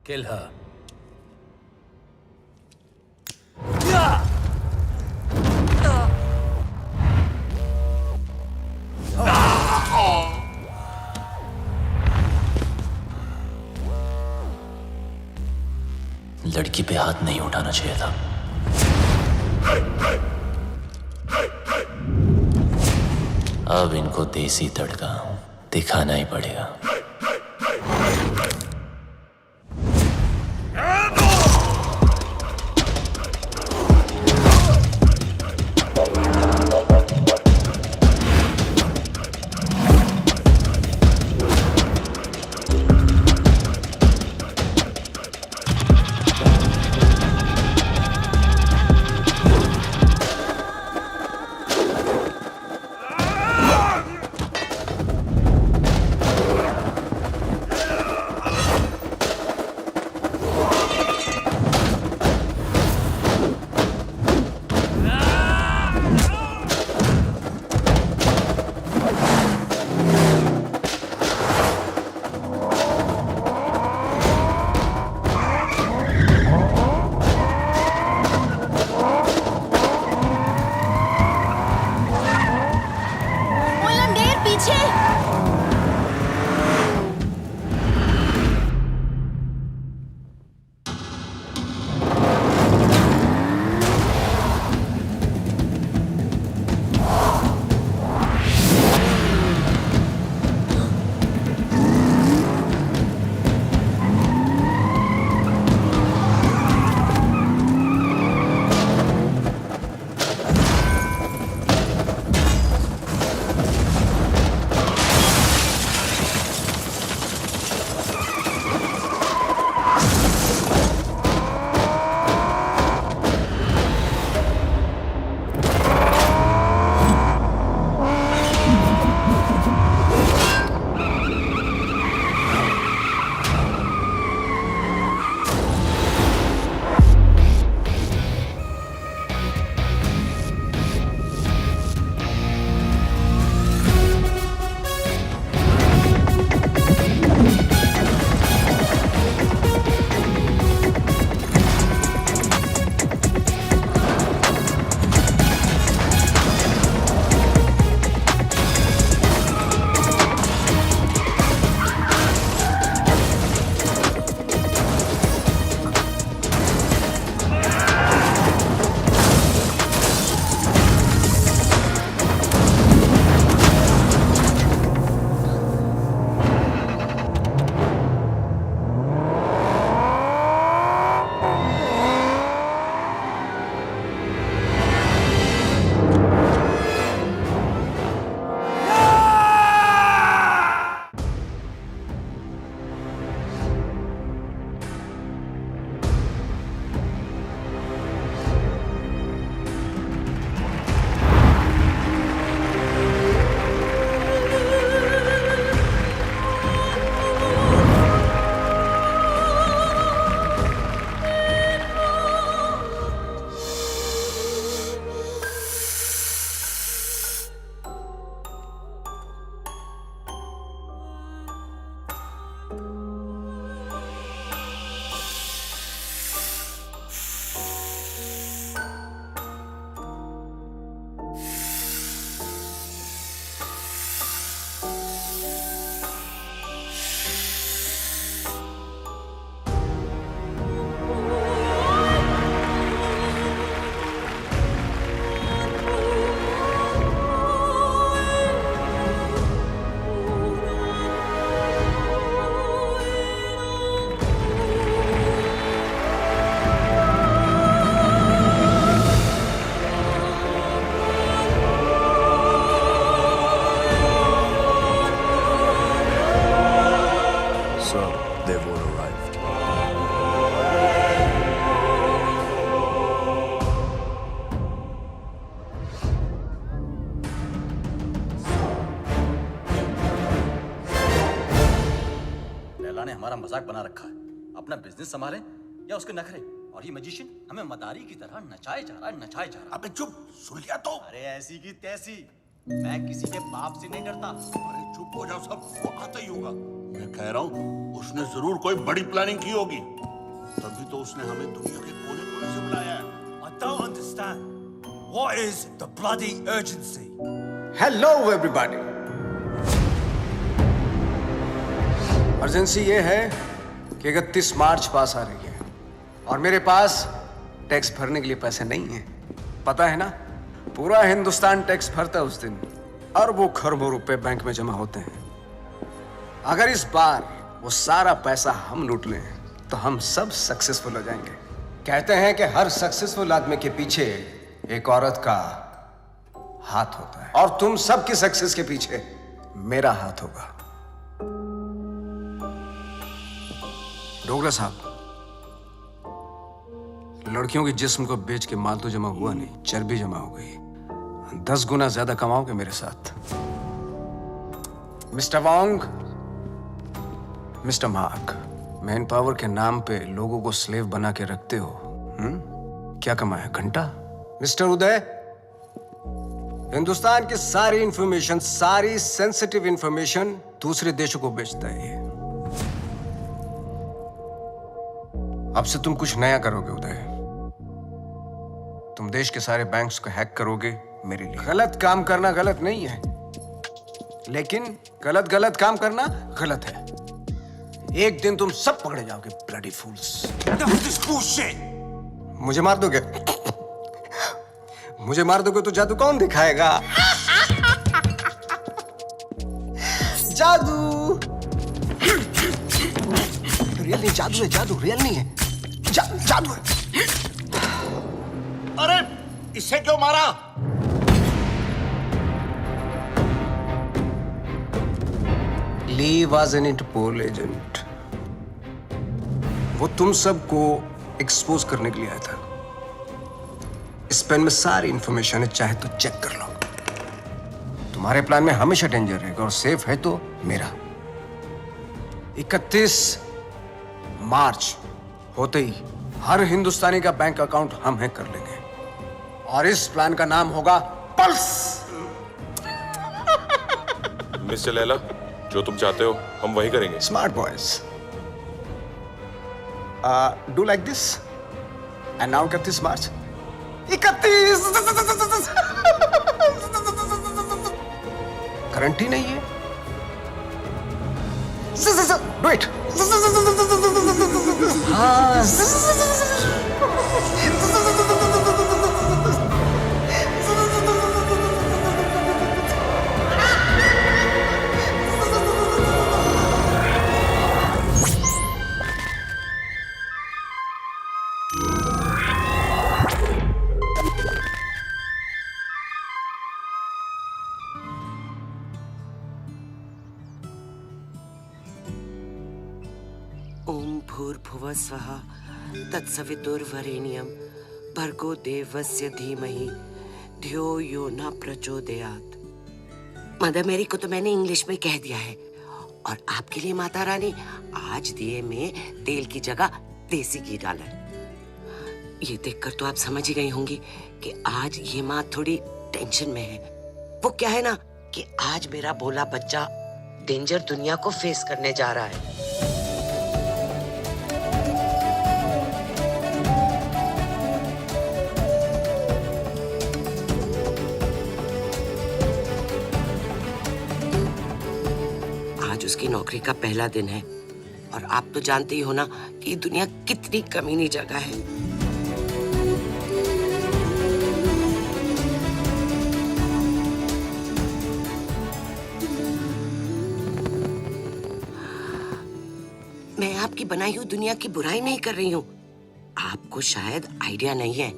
Kill her. लड़की पे हाथ नहीं उठाना चाहिए था। अब इनको देसी तड़का दिखाना ही पड़ेगा। लैला ने हमारा मजाक बना रखा है। अपना बिजनेस संभाले या उसके नखरे। और ये मैजिशियन हमें मदारी की तरह नचाए जा रहा है, नचाए जा रहा है। अबे चुप, सुन लिया तो। अरे ऐसी की तैसी, मैं किसी के बाप से नहीं डरता। अरे चुप हो जाओ सब, वो आता ही होगा। मैं कह रहा हूँ उसने जरूर कोई बड़ी प्लानिंग की होगी। तभी तो उसने हमें दुनिया के कोने कोने से बुलाया है। I don't understand. What is the bloody urgency? Hello everybody. Urgency ये है कि 31 मार्च पास आ रही है और मेरे पास टैक्स भरने के लिए पैसे नहीं हैं। पता है ना, पूरा हिंदुस्तान टैक्स भरता है उस दिन। अरबों खरबों रुपए बैंक में जमा होते हैं। अगर इस बार वो सारा पैसा हम लूट लें तो हम सब सक्सेसफुल हो जाएंगे। कहते हैं कि हर सक्सेसफुल आदमी के पीछे एक औरत का हाथ होता है और तुम सबकी सक्सेस के पीछे मेरा हाथ होगा। डोगरा साहब, लड़कियों के जिस्म को बेच के माल तो जमा हुआ नहीं, चर्बी जमा हो गई। 10 गुना ज्यादा कमाओगे मेरे साथ। Mister Wong, mister mark, man power के नाम पे लोगों को स्लेव बना के रखते हो। क्या कमाया? घंटा। मिस्टर उदय, हिंदुस्तान की सारी इंफॉर्मेशन, सारी सेंसिटिव इंफॉर्मेशन दूसरे देशों को बेचता है ये। अब से तुम कुछ नया करोगे उदय। तुम देश के सारे बैंक्स को हैक करोगे मेरे लिए। गलत काम करना गलत नहीं है, लेकिन गलत काम करना गलत है। एक दिन तुम सब पकड़े जाओगे, ब्लडी फूल्स। मुझे मार दोगे? मुझे मार दोगे तो जादू कौन दिखाएगा? जादू रियल नहीं, जादू है, जादू रियल नहीं है, जादू है। अरे इसे क्यों मारा? ली वॉज एन इंटरपोल एजेंट। वो तुम सबको एक्सपोज करने के लिए आया था। इस पेन में सारी इंफॉर्मेशन है, चाहे तो चेक कर लो। तुम्हारे प्लान में हमेशा डेंजर रहेगा और सेफ है तो मेरा। 31 मार्च होते ही हर हिंदुस्तानी का बैंक अकाउंट हम हैक कर लेंगे और इस प्लान का नाम होगा पल्स। मिस्टर लैला, जो तुम चाहते हो हम वही करेंगे। Smart boys, do like this and now 31 March. 31 current ही नहीं है। Do it. ओम भूर्भुवः स्वः तत्सवितुर्वरेण्यं भर्गो देवस्य धीमहि धियो यो न प्रचोदयात्। मदर मेरी को तो मैंने इंग्लिश में कह दिया है और आपके लिए माता रानी आज दिए में तेल की जगह देसी घी डाला है। ये देखकर तो आप समझ ही गई होंगी कि आज ये माँ थोड़ी टेंशन में है। वो क्या है ना कि आज मेरा बोला बच्चा डेंजर दुनिया को फेस करने जा रहा है। आज उसकी नौकरी का पहला दिन है और आप तो जानते ही हो ना कि दुनिया कितनी कमीनी जगह है। मैं आपकी बनाई हुई दुनिया की बुराई नहीं कर रही हूँ। आपको शायद आइडिया नहीं है।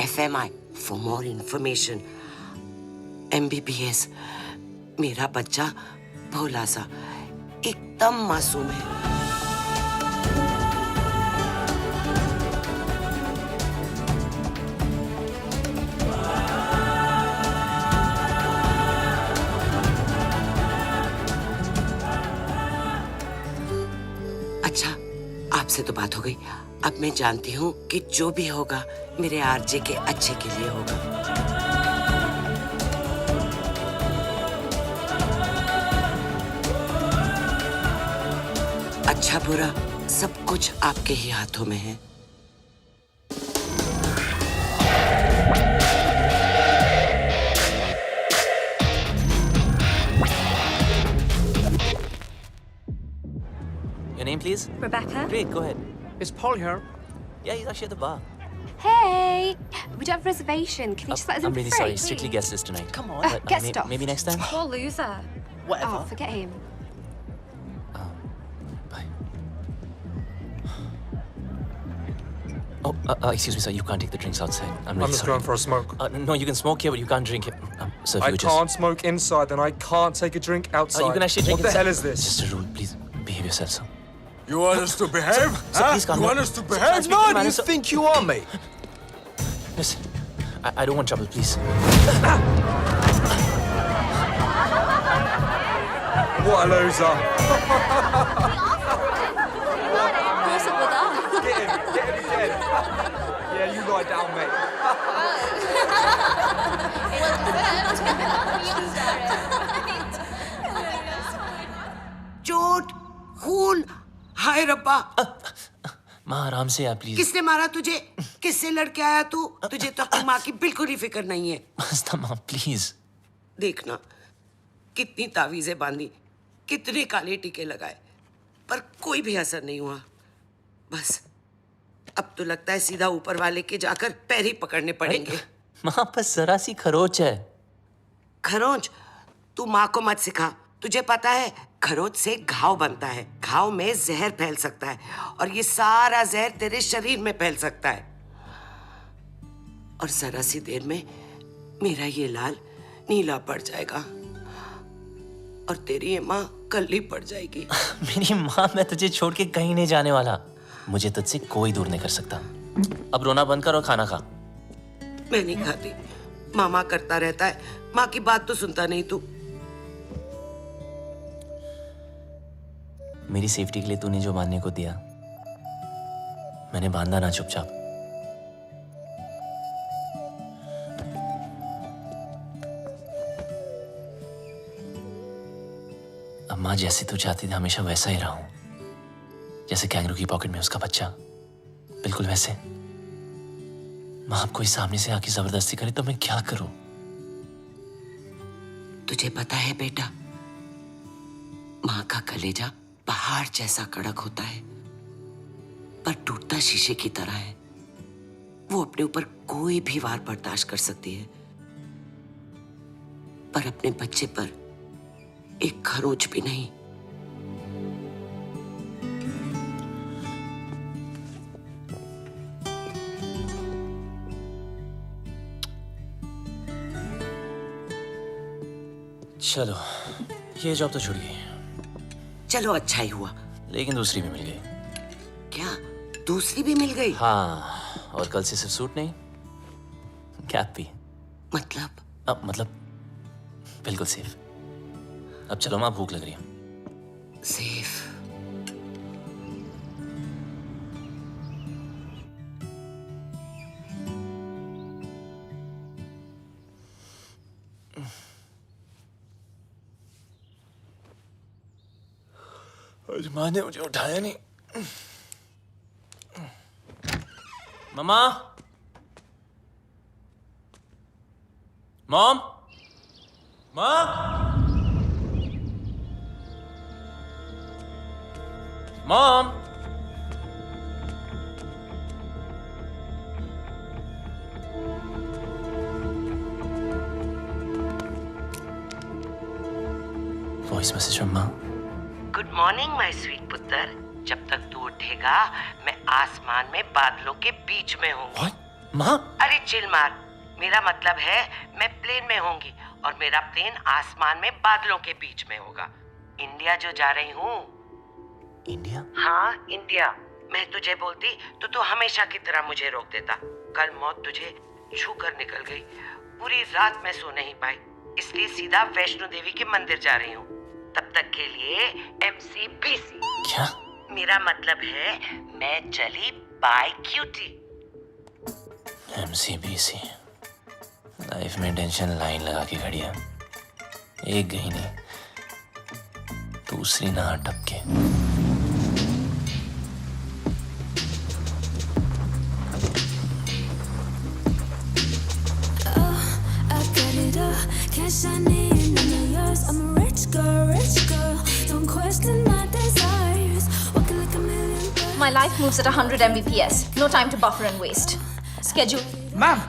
FMI for more information, MBBS। मेरा बच्चा भोला सा एकदम मासूम है। अच्छा, आपसे तो बात हो गई। अब मैं जानती हूँ कि जो भी होगा मेरे आरजे के अच्छे के लिए होगा। अच्छा बुरा सब कुछ आपके ही हाथों में है। Your name, please? Rebecca? Great, go ahead. Is Paul here? Yeah, he's actually at the bar. Hey! We do have a reservation. Can you just let us in I'm really for free, sorry. Strictly please? guest list tonight. Come on. But, get stuffed. maybe next time. Poor loser. Whatever. Oh, forget him. Bye. Oh, excuse me, sir. You can't take the drinks outside. I'm really I'm just sorry. going for a smoke. No, you can smoke here, but you can't drink it. So if I you would just... can't smoke inside, then I can't take a drink outside. You can actually drink What the inside. hell is It's this? just a rule. Please behave yourself, sir. You want us to behave? Sir, please calm You down. want us to Sir, behave? I'm speaking to No, man, you sir. think you are, mate? Listen, I don't want trouble, please. What a loser. What's up with that? Get him again. Yeah, you lie down, mate. चोट, खून, हाय रब्बा। माँ आराम से आ please. किसने मारा तुझे? किससे लड़के आया तू? तुझे तो अपनी माँ की बिल्कुल ही फिक्र नहीं है। मस्ता माँ प्लीज। देखना, कितनी तावीजें बांधी, कितने काले टीके लगाए, पर कोई भी असर नहीं हुआ। बस अब तो लगता है सीधा ऊपर वाले के जाकर पैर ही पकड़ने पड़ेंगे। माँ बस जरा सी खरोच है। खरोंच? तू माँ को मत सिखा। तुझे पता है खरोच से घाव बनता है, घाव में जहर फैल सकता है और ये सारा जहर तेरे शरीर में फैल सकता है और जरा सी देर में मेरा ये लाल नीला पड़ जाएगा और तेरी ये माँ कल्ली पड़ जाएगी। मेरी माँ, मैं तुझे छोड़ के कहीं नहीं जाने वाला। मुझे तुझसे कोई दूर नहीं कर सकता। अब रोना बंद कर और खाना खा। मैं नहीं खाती। मामा करता रहता है, माँ की बात तो सुनता नहीं तू। मेरी सेफ्टी के लिए तूने जो बांधने को दिया, मैंने बांधा ना चुपचाप। अब माँ जैसे तू चाहती थी हमेशा वैसा ही रहा हूं, जैसे कैंगरू की पॉकेट में उसका बच्चा, बिल्कुल वैसे। माँ अब कोई सामने से आके जबरदस्ती करे तो मैं क्या करूं? तुझे पता है बेटा, माँ का कलेजा पहाड़ जैसा कड़क होता है पर टूटता शीशे की तरह है। वो अपने ऊपर कोई भी वार बर्दाश्त कर सकती है पर अपने बच्चे पर एक खरोच भी नहीं। चलो, ये जॉब तो छूट गई, चलो अच्छा ही हुआ। लेकिन दूसरी भी मिल गई। क्या दूसरी भी मिल गई? हाँ, और कल से सिर्फ सूट नहीं, कैप भी। मतलब? मतलब बिल्कुल सेफ। अब चलो माँ, भूख लग रही है। सेफ? आज माँ ने मुझे उठाया नहीं। मम्मा, मॉम, माँ, मॉम। वॉइस मैसेज फ्रॉम माँ। गुड मॉर्निंग माय स्वीट पुत्र। जब तक तू उठेगा मैं आसमान में बादलों के बीच में हूँ। माँ? अरे चिल मार, मेरा मतलब है मैं प्लेन में होंगी और मेरा प्लेन आसमान में बादलों के बीच में होगा। इंडिया जो जा रही हूँ। इंडिया? हाँ इंडिया। मैं तुझे बोलती तो तू हमेशा की तरह मुझे रोक देता। कल मौत तुझे छू कर निकल गई। पूरी रात मैं सो नहीं पाई, इसलिए सीधा वैष्णो देवी के मंदिर जा रही हूँ। तब तक के लिए MCBC। क्या? मेरा मतलब है मैं चली बाय क्यूटी। MCBC। लाइफ में टेंशन लाइन लगा के खड़ी है। एक गई नहीं, दूसरी ना टपके। shiny and none of yours. I'm a rich girl. Don't question my desires. Walking like a million birds. My life moves at 100 Mbps. No time to buffer and waste. Schedule. Ma'am,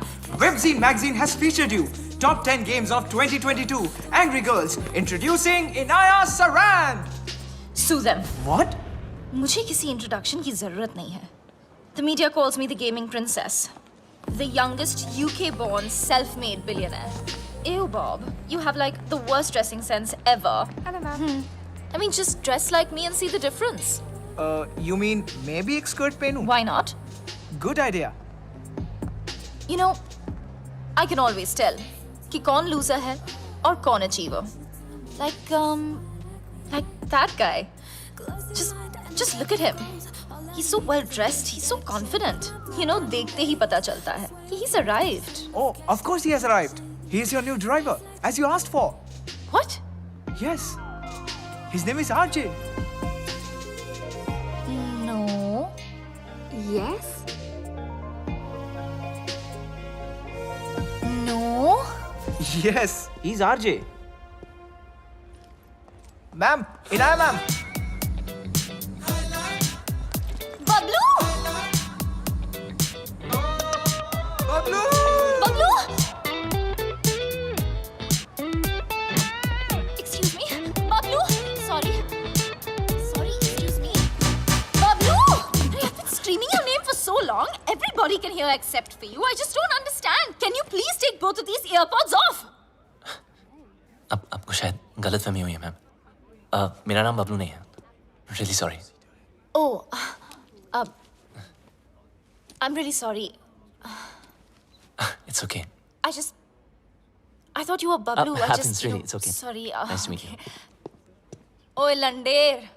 Webzine magazine has featured you. Top 10 games of 2022. Angry Girls. Introducing Inaya Saran. Sue them. What? मुझे किसी introduction की जरूरत नहीं है. The media calls me the gaming princess. The youngest UK-born self-made billionaire. Ew, Bob. You have like the worst dressing sense ever. Hello, ma'am. I mean, just dress like me and see the difference. You mean maybe एक skirt पहनूं? Why not? Good idea. You know, I can always tell कि कौन loser है और कौन achiever. Like that guy. Just look at him. He's so well dressed. He's so confident. You know, देखते ही पता चलता है कि he's arrived. Oh, of course he has arrived. He is your new driver, as you asked for. What? Yes. His name is RJ. No. Yes? No. Yes, he's RJ. Ma'am, Inaya ma'am. Bablu! Bablu! Bablu! Excuse me. Bablu! Sorry, excuse me. Bablu! I've been screaming your name for so long. Everybody can hear except for you. I just don't understand. Can you please take both of these earpods off? अब आपको शायद गलतफहमी हुई है ma'am. मेरा नाम बबलू नहीं है. Really sorry. Oh, I'm really sorry. It's okay. I thought you were Bablu. Happens really. It's okay. Sorry. Nice to meet you. ओए लंडेर.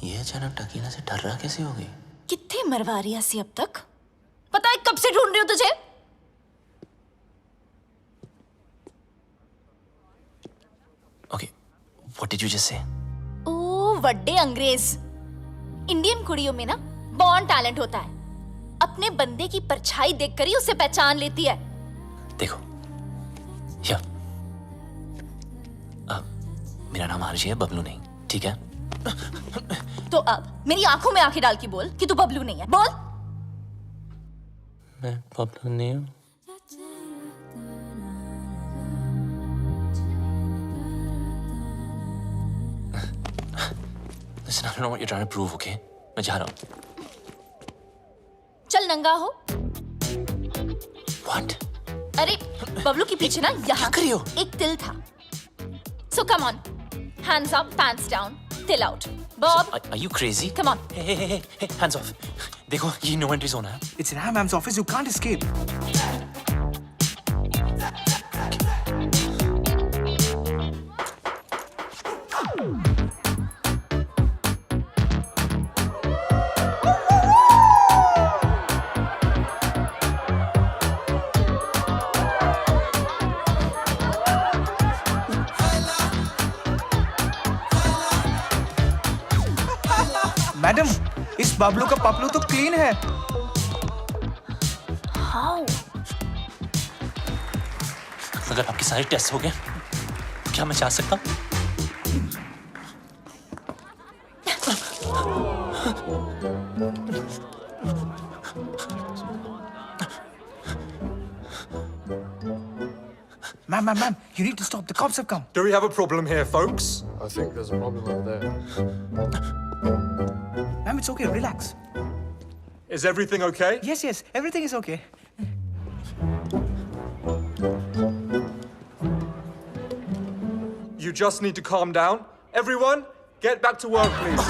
ये अचानक टकीला से डर रहा कैसे हो गई? कितने मरवा रही है अब तक? पता है कब से ढूंढ रही हूँ तुझे? Okay. What did you just say? ओ वड्डे अंग्रेज. इंडियन कुड़ियों में ना बॉर्न टैलेंट होता है. अपने बंदे की परछाई देखकर ही उसे पहचान लेती है. देखो. या. मेरा नाम आरजी है, बबलू नहीं. ठीक है? तो अब मेरी आंखों में आंखें डाल के बोल कि तू बबलू नहीं है. बोल. मैं बबलू नहीं हूँ. Listen, I don't know what you're trying to prove, okay? मैं जा रहा हूँ. चल नंगा हो. What? अरे बबलू के पीछे ना यहाँ कर रही हो? एक तिल था. So come on, hands up, pants down, till out. Bob, Are you crazy? come on. Hey, hands off. देखो, ये no entry zone है. It's Inaya ma'am's office. You can't escape. Madam, इस बबलू का पपलू तो क्लीन है. How? अगर आपके सारे टेस्ट हो गए, क्या मैं जा सकता हूँ? Ma'am, you need to stop. The cops have come. Do we have a problem here, folks? I think there's a problem over there. Ma'am, it's okay. Relax. Is everything okay? Yes. Everything is okay. You just need to calm down. Everyone, get back to work, please.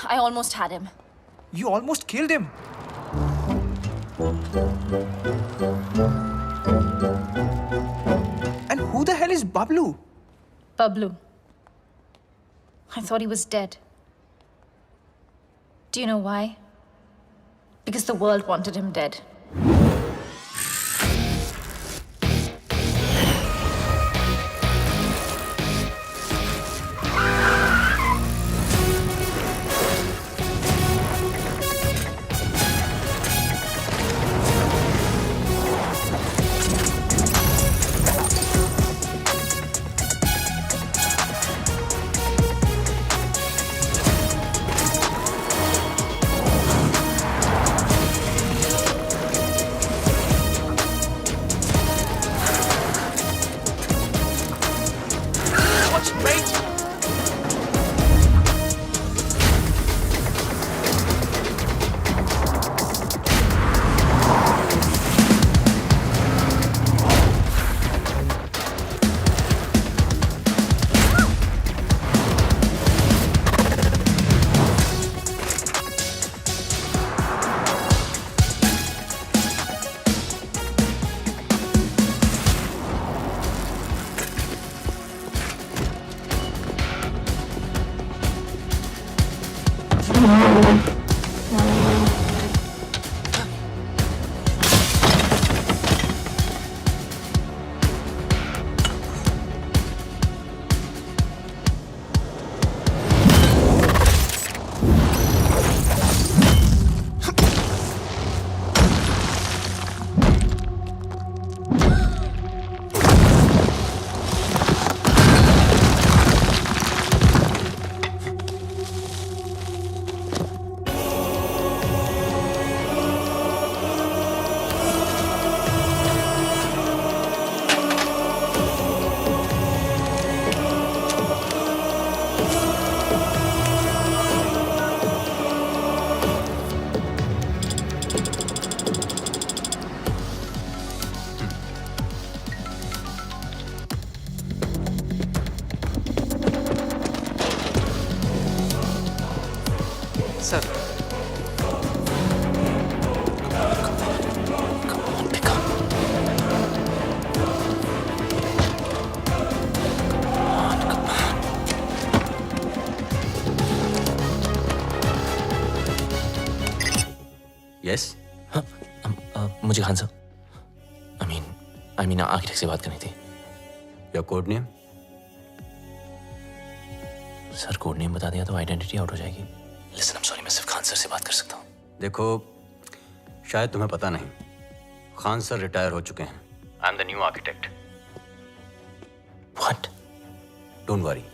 I almost had him. You almost killed him. And who the hell is Bablu? Bablu. I thought he was dead. Do you know why? Because the world wanted him dead. March, mate! Sir yes मुझे खान साहब I mean architect से बात करनी थी। Your code name? Sir code name बता दिया तो identity out हो जाएगी। लिसन, आई एम सॉरी, मैं सिर्फ खान सर से बात कर सकता हूँ। देखो, शायद तुम्हें पता नहीं, खान सर रिटायर हो चुके हैं। I am the new architect. What? Don't worry,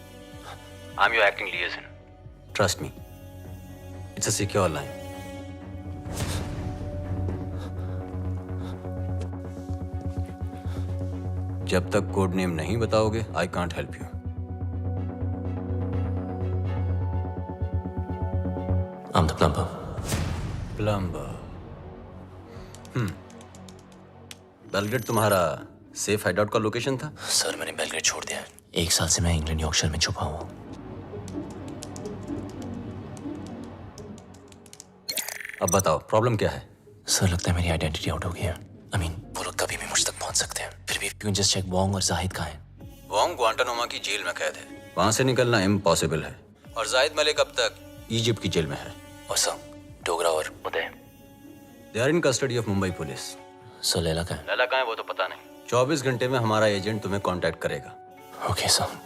I am your acting लिएजन। Trust me, it's a secure line. जब तक कोड नेम नहीं बताओगे, I can't help you. I'm the plumber. Plumber. Belgrade तुम्हारा safe hideout का location था? Sir मैंने Belgrade छोड़ दिया है। 1 साल से मैं इंग्लैंड यॉर्कशायर में छुपा हुआ हूँ। अब बताओ, प्रॉब्लम क्या है? सर लगता है मेरी आइडेंटिटी आउट हो गई है। आई मीन वो लोग कभी भी मुझ तक पहुंच सकते हैं। फिर भी you can just check Wong और जाहिद कहाँ हैं। वोंग ग्वांटानामो की जेल में कैद है, वहां से निकलना इम्पॉसिबल है। और जाहिद मलिक अब तक इजिप्ट की जेल में है। और सर डोगरा और Uday, they are in custody of Mumbai police. Sir Laila कहाँ है? लैला कहाँ है वो तो पता नहीं। 24 घंटे में हमारा एजेंट तुम्हें कांटेक्ट करेगा। Okay sir.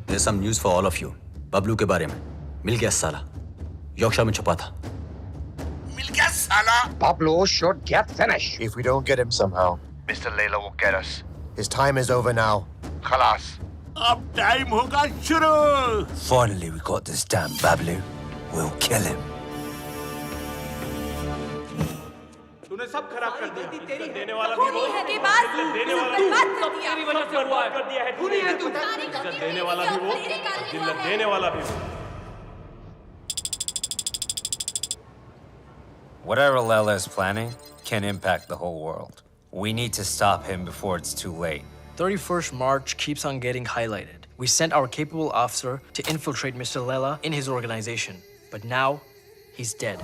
There's some news for all of you. Bablu के बारे में। मिल गया साला, यॉर्कशायर में छुपा था। मिल गया साला। Pablo should get finished. If we don't get him somehow, Mr. Layla will get us. His time is over now. Khalas. अब टाइम होगा शुरू। Finally, we got this damn Bablu. We'll kill him. तूने सब खराब कर दिया। देने वाला भी वो, देने वाला तेरी वजह से हुआ कर दिया है। देने वाला भी वो, जिल्लत देने वाला भी वो। Whatever Layla is planning can impact the whole world. We need to stop him before it's too late. 31st March keeps on getting highlighted. We sent our capable officer to infiltrate Mr. Layla in his organization, but now he's dead.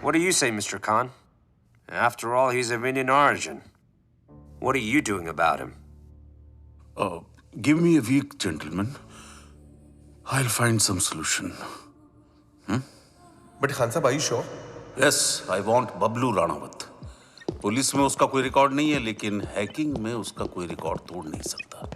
What do you say, Mr. Khan? After all, he's of Indian origin. What are you doing about him? Give me a week, gentlemen. I'll find some solution. But Khan Sahib, are you sure? Yes, I want Bablu Ranawat. Police में उसका कोई record नहीं है, लेकिन hacking में उसका कोई record तोड़ नहीं सकता।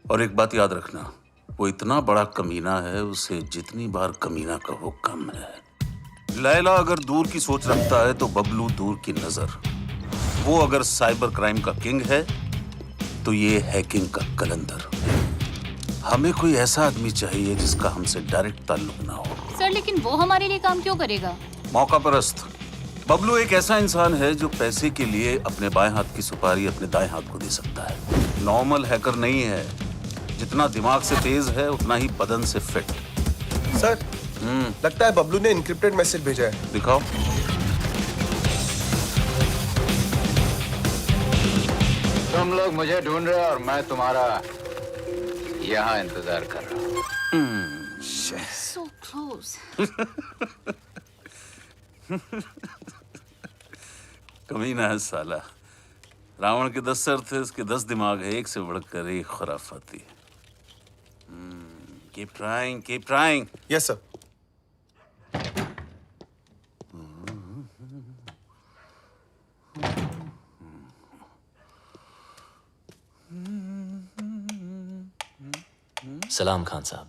और एक बात याद रखना, वो इतना बड़ा कमीना है, उसे जितनी बार कमीना कहो कम है। लैला अगर दूर की सोच रखता है तो बबलू दूर की नजर। वो अगर साइबर क्राइम का किंग है तो ये हैकिंग का कलंदर। हमें कोई ऐसा आदमी चाहिए जिसका हमसे डायरेक्ट ताल्लुक ना हो। सर लेकिन वो हमारे लिए काम क्यों करेगा? मौका परस्त। बबलू एक ऐसा इंसान है जो पैसे के लिए अपने बाएं हाथ की सुपारी अपने दाएं हाथ को दे सकता है। नॉर्मल हैकर नहीं है, जितना दिमाग से तेज है उतना ही बदन से फिट। सर, लगता है बबलू ने इनक्रिप्टेड मैसेज भेजा है। दिखाओ। तुम लोग मुझे ढूंढ रहे हो और मैं तुम्हारा यहाँ इंतजार कर रहा हूँ। So close. कमीना है साला। रावण के 10 सर थे, उसके 10 दिमाग है, एक से बढ़कर एक खुराफाती। Keep trying, keep trying. Yes, sir. सलाम खान साहब।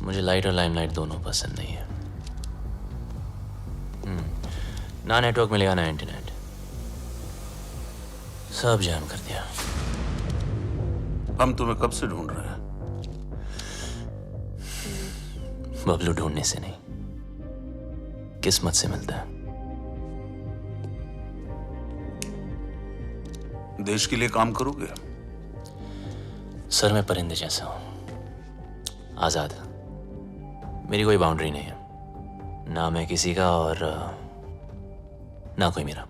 मुझे लाइट और लाइमलाइट दोनों पसंद नहीं है। ना नेटवर्क मिलेगा ना इंटरनेट, सब जाम कर दिया। हम तुम्हें कब से ढूंढ रहे हैं? बबलू ढूंढने से नहीं, किस्मत से मिलता है। देश के लिए काम करोगे? सर मैं परिंदे जैसा हूं, आजाद। मेरी कोई बाउंड्री नहीं है, ना मैं किसी का और ना कोई मेरा।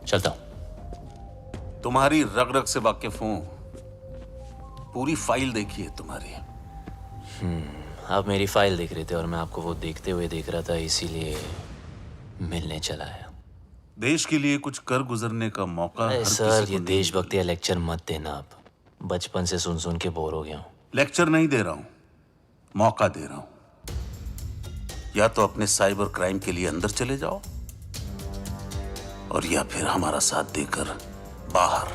चलता हूं। तुम्हारी रग रग से वाकिफ हूं, पूरी फाइल देखी है तुम्हारी। आप मेरी फाइल देख रहे थे और मैं आपको वो देखते हुए देख रहा था, इसीलिए मिलने चला आया। देश के लिए कुछ कर गुजरने का मौका हर सर किसी को ये नहीं देशभक्ति या लेक्चर मत देना। आप बचपन से सुन सुन के बोर हो गया हूं। लेक्चर नहीं दे रहा हूं, मौका दे रहा हूं। या तो अपने साइबर क्राइम के लिए अंदर चले जाओ, और या फिर हमारा साथ देकर बाहर।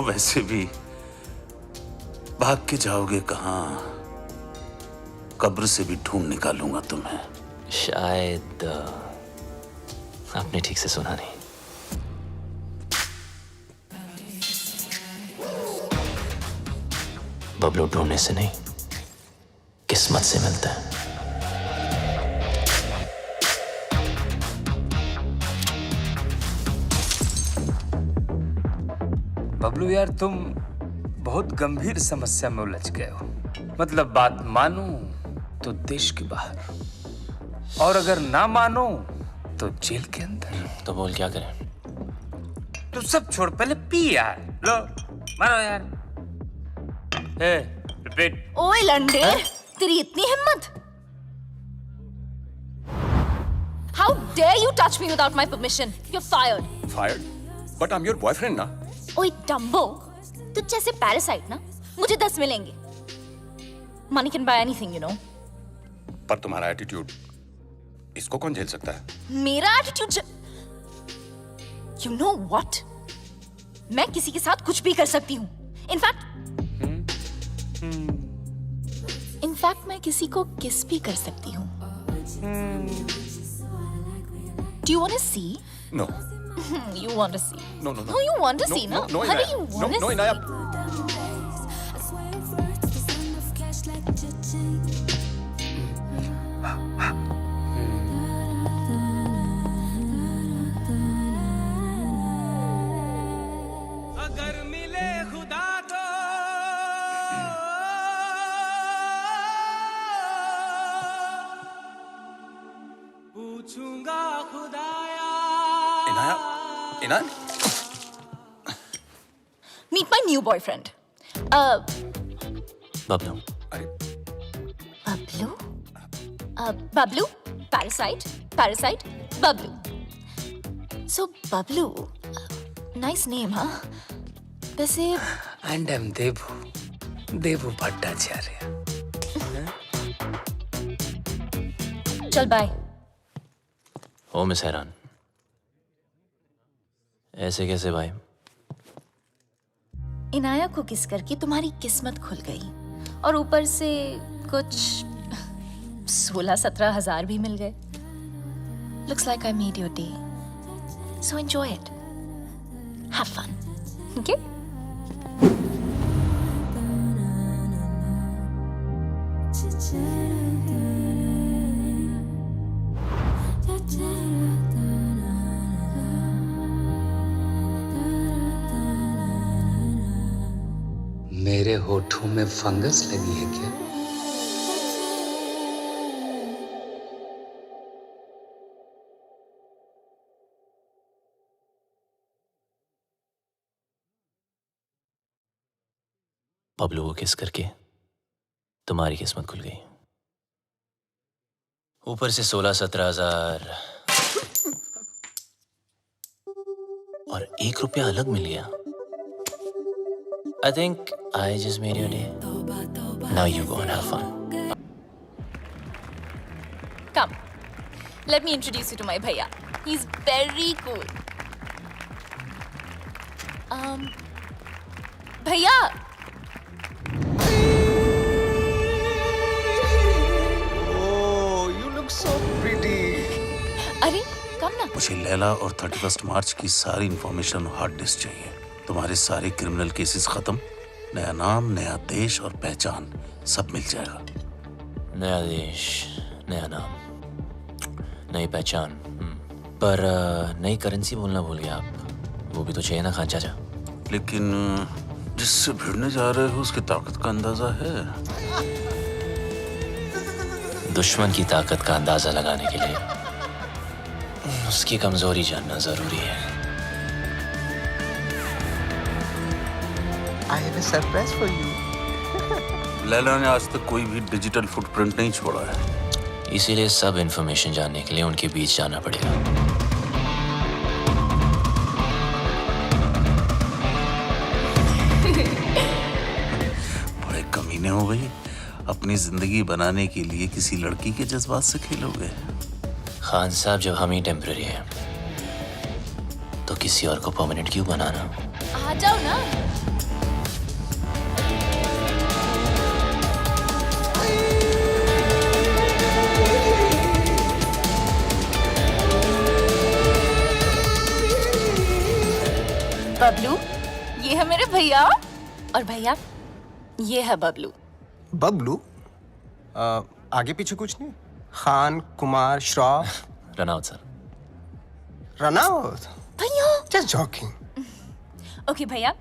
वैसे भी भाग के जाओगे कहां? कब्र से भी ढूंढ निकालूंगा तुम्हें। शायद आपने ठीक से सुना नहीं। बबलू ढूंढने से नहीं, किस्मत से मिलता है। बबलू यार, तुम बहुत गंभीर समस्या में उलझ गए हो। मतलब बात मानो तो देश के बाहर, और अगर ना मानो तो जेल के अंदर। तो बोल क्या करें? तू सब छोड़, पहले पी यार। लो मानो यार। रिपीट। ओए लंडे, तेरी इतनी हिम्मत? How dare you touch me without my permission? You're fired. Fired? But I'm your boyfriend ना। ओए डम्बो, तुझ जैसे पैरासाइट ना मुझे 10 मिलेंगे। Money can buy anything, you know. पर तुम्हारा एटीट्यूड, इसको कौन झेल सकता है? मेरा एटीट्यूड You know what? मैं किसी के साथ कुछ भी कर सकती हूँ। इनफैक्ट मैं किसी को किस भी कर सकती हूँ। Do you want to see? No. You want to see? No, no, no. No, you want to see, no? No, How do you want to see? Inaya. अगर मिले खुदा तो पूछूंगा खुदाया। Inaya? Meet my new boyfriend. Bablu. Bablu? Bablu? Parasite? Parasite? Bablu. So, Bablu, nice name, हाँ? वैसे and M देवू भट्टाचार्य। चल bye. ओ miss हैरान, ऐसे कैसे भाई? इनाया को किस करके तुम्हारी किस्मत खुल गई और ऊपर से कुछ 16-17 हजार भी मिल गए। Looks like I made your day. So enjoy it. Have fun. Okay? मेरे होठों में फंगस लगी है क्या? बबलू को किस करके तुम्हारी किस्मत खुल गई, ऊपर से 16-17 हजार और 1 रुपया अलग मिल गया। I think I just made your day. Now you go and have fun. Come. Let me introduce you to my bhaiya. He's very cool. Bhaiya. Oh, you look so pretty. अरे, come ना. मुझे लैला और 31 मार्च की सारी information hard disk चाहिए। तुम्हारे सारे criminal cases खत्म, नया नाम, नया देश और पहचान सब मिल जाएगा। नया देश, नया नाम, नई पहचान, पर नई करेंसी बोलना भूल गया आप। वो भी तो चाहिए ना खान चाचा। लेकिन जिससे भिड़ने जा रहे हो उसकी ताकत का अंदाजा है? दुश्मन की ताकत का अंदाजा लगाने के लिए उसकी कमजोरी जानना जरूरी है। I have a surprise for you. Laila ने आज तक कोई भी डिजिटल फुटप्रिंट नहीं छोड़ा है, इसीलिए सब इंफॉर्मेशन जानने के लिए उनके बीच जाना पड़ेगा। बड़े कमीने हो गई, अपनी जिंदगी बनाने के लिए किसी लड़की के जज्बात से खेलोगे। खान साहब, जब हम ही टेम्पररी हैं तो किसी और को परमानेंट क्यों बनाना? आ जाओ ना। बबलू, ये है मेरे भैया, और भैया ये है बबलू। बबलू? आगे पीछे कुछ नहीं? Khan, Kumar, Shroff? Run out sir. Run out? भैया Just joking. ओके भैया,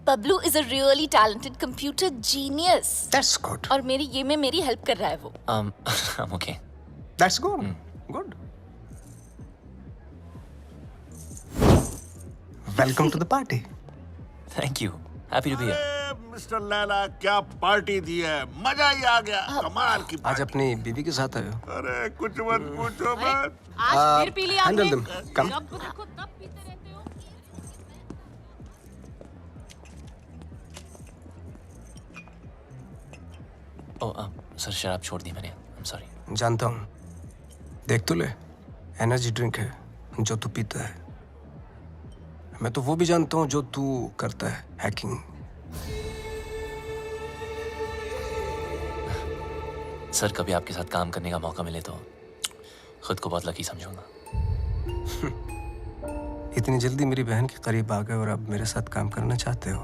Bablu is a really talented computer genius. That's good. और मेरी हेल्प कर रहा है वो। I'm okay. That's good. Good. Welcome to the party. Thank you. Happy to be here. Mister Laila, क्या party दी है, मजा ही आ गया। कमाल की आज अपनी बीवी के साथ आए हो? अरे कुछ मत पूछो मत। आज फिर पी लिया आपने? Handle them. Come. जब देखो तब पीते रहते हो। सर शराब छोड़ दी मैंने। I'm sorry. जानता हूँ, देख तो ले, एनर्जी ड्रिंक है जो तू पीता है। मैं तो वो भी जानता हूँ जो तू करता है, हैकिंग। सर, कभी आपके साथ काम करने का मौका मिले तो खुद को बहुत लकी समझूंगा। इतनी जल्दी मेरी बहन के करीब आ गए और अब मेरे साथ काम करना चाहते हो?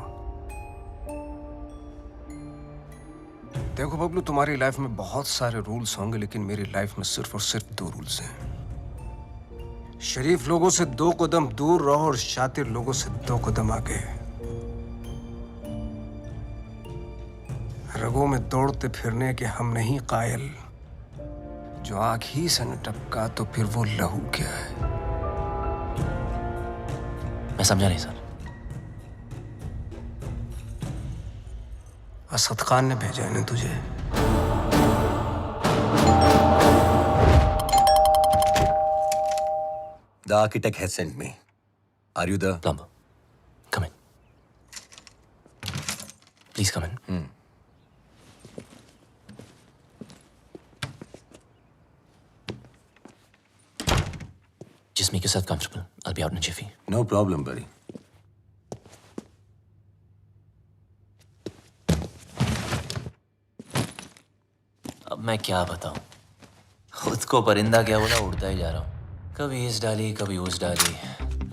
देखो बबलू, तुम्हारी लाइफ में बहुत सारे रूल्स होंगे, लेकिन मेरी लाइफ में सिर्फ और सिर्फ 2 रूल्स हैं। शरीफ लोगों से 2 कदम दूर रहो और शातिर लोगों से 2 कदम आगे। रगों में दौड़ते फिरने के हम नहीं कायल, जो आंख ही से न टपका तो फिर वो लहू क्या है? मैं समझा नहीं सर। असद खान ने भेजा है ना तुझे? The architect has sent me. Are you the plumber? Please come in. Just make yourself comfortable. I'll be out in a jiffy. No problem, buddy. अब मैं क्या बताऊं? खुद को परिंदा क्या बोला, उड़ता ही जा रहा हूं। कभी इस डाली कभी उस डाली।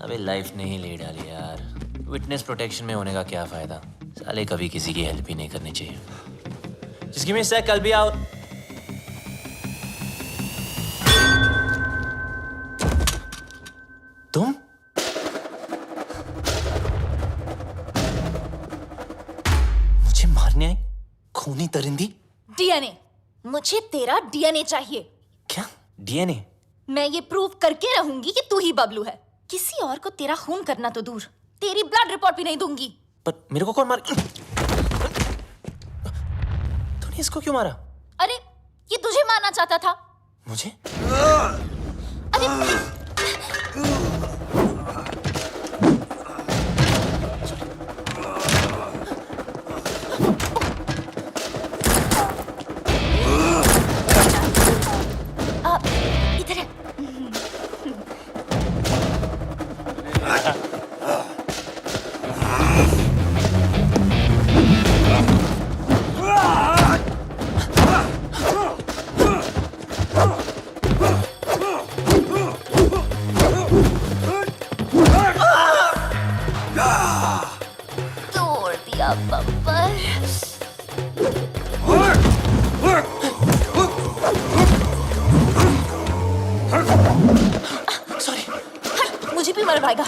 अबे लाइफ ने ही ले डाली यार। विटनेस प्रोटेक्शन में होने का क्या फायदा? साले कभी किसी की हेल्प ही नहीं करनी चाहिए। Just give me a sec, I'll be out. तुम? मुझे मारने आई? खूनी परिंदी? डीएनए। मुझे तेरा डीएनए चाहिए। क्या? डीएनए? मैं ये प्रूव करके रहूंगी कि तू ही बबलू है। किसी और को तेरा खून करना तो दूर, तेरी ब्लड रिपोर्ट भी नहीं दूंगी। पर मेरे को कौन मार? तूने इसको क्यों मारा? अरे ये तुझे मारना चाहता था। मुझे? अरे इधर है। तोड़ दिया बम्पर। सॉरी। मुझे भी मर पाएगा।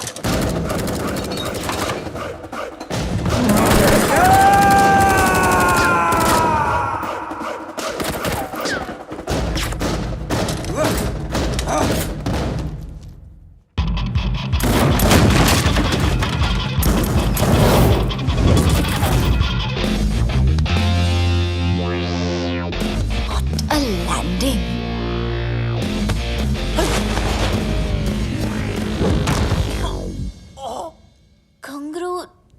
What a landing. घुंघरू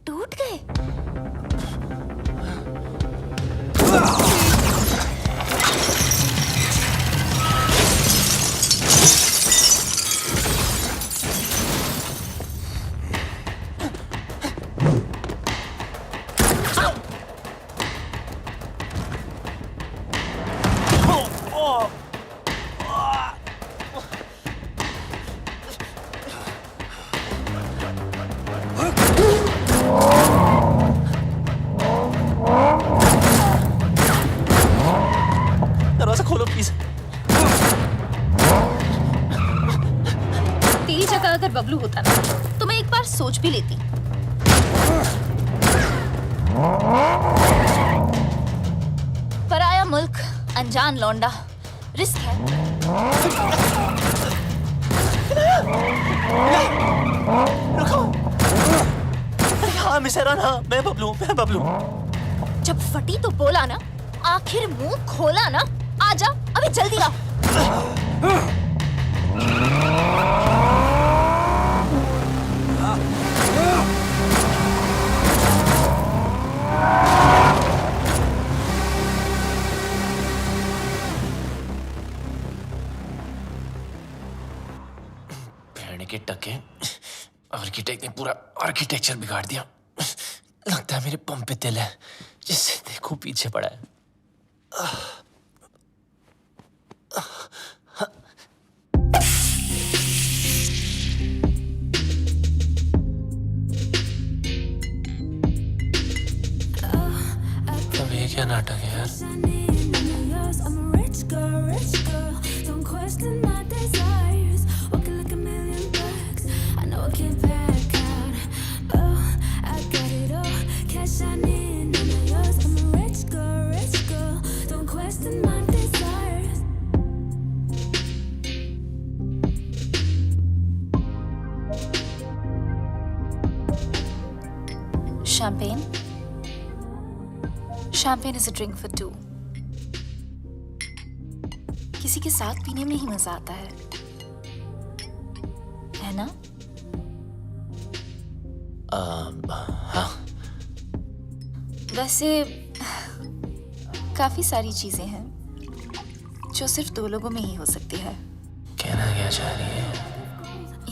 टूट गए। दरवाजा खोलो प्लीज। तेरी जगह अगर बबलू होता ना तो मैं एक बार सोच भी लेती। पराया मुल्क, अनजान लौंडा, रिस्क है। रुको। हाँ मिसेरन, हाँ मैं बबलू। जब फटी तो बोला ना, आखिर मुंह खोला ना। आजा अभी जल्दी आ। भेड़ने के टके, आर्किटेक्ट ने पूरा आर्किटेक्चर बिगाड़ दिया। लगता है मेरे पंप पे तिल है, जिससे देखो पीछे पड़ा है। अब ये क्या नाटक है यार? Champagne? Champagne is a drink for two. किसी के साथ पीने में ही मजा आता है ना? हाँ। वैसे काफी सारी चीजें हैं जो सिर्फ दो लोगों में ही हो सकती है। कहना क्या चाह रही है?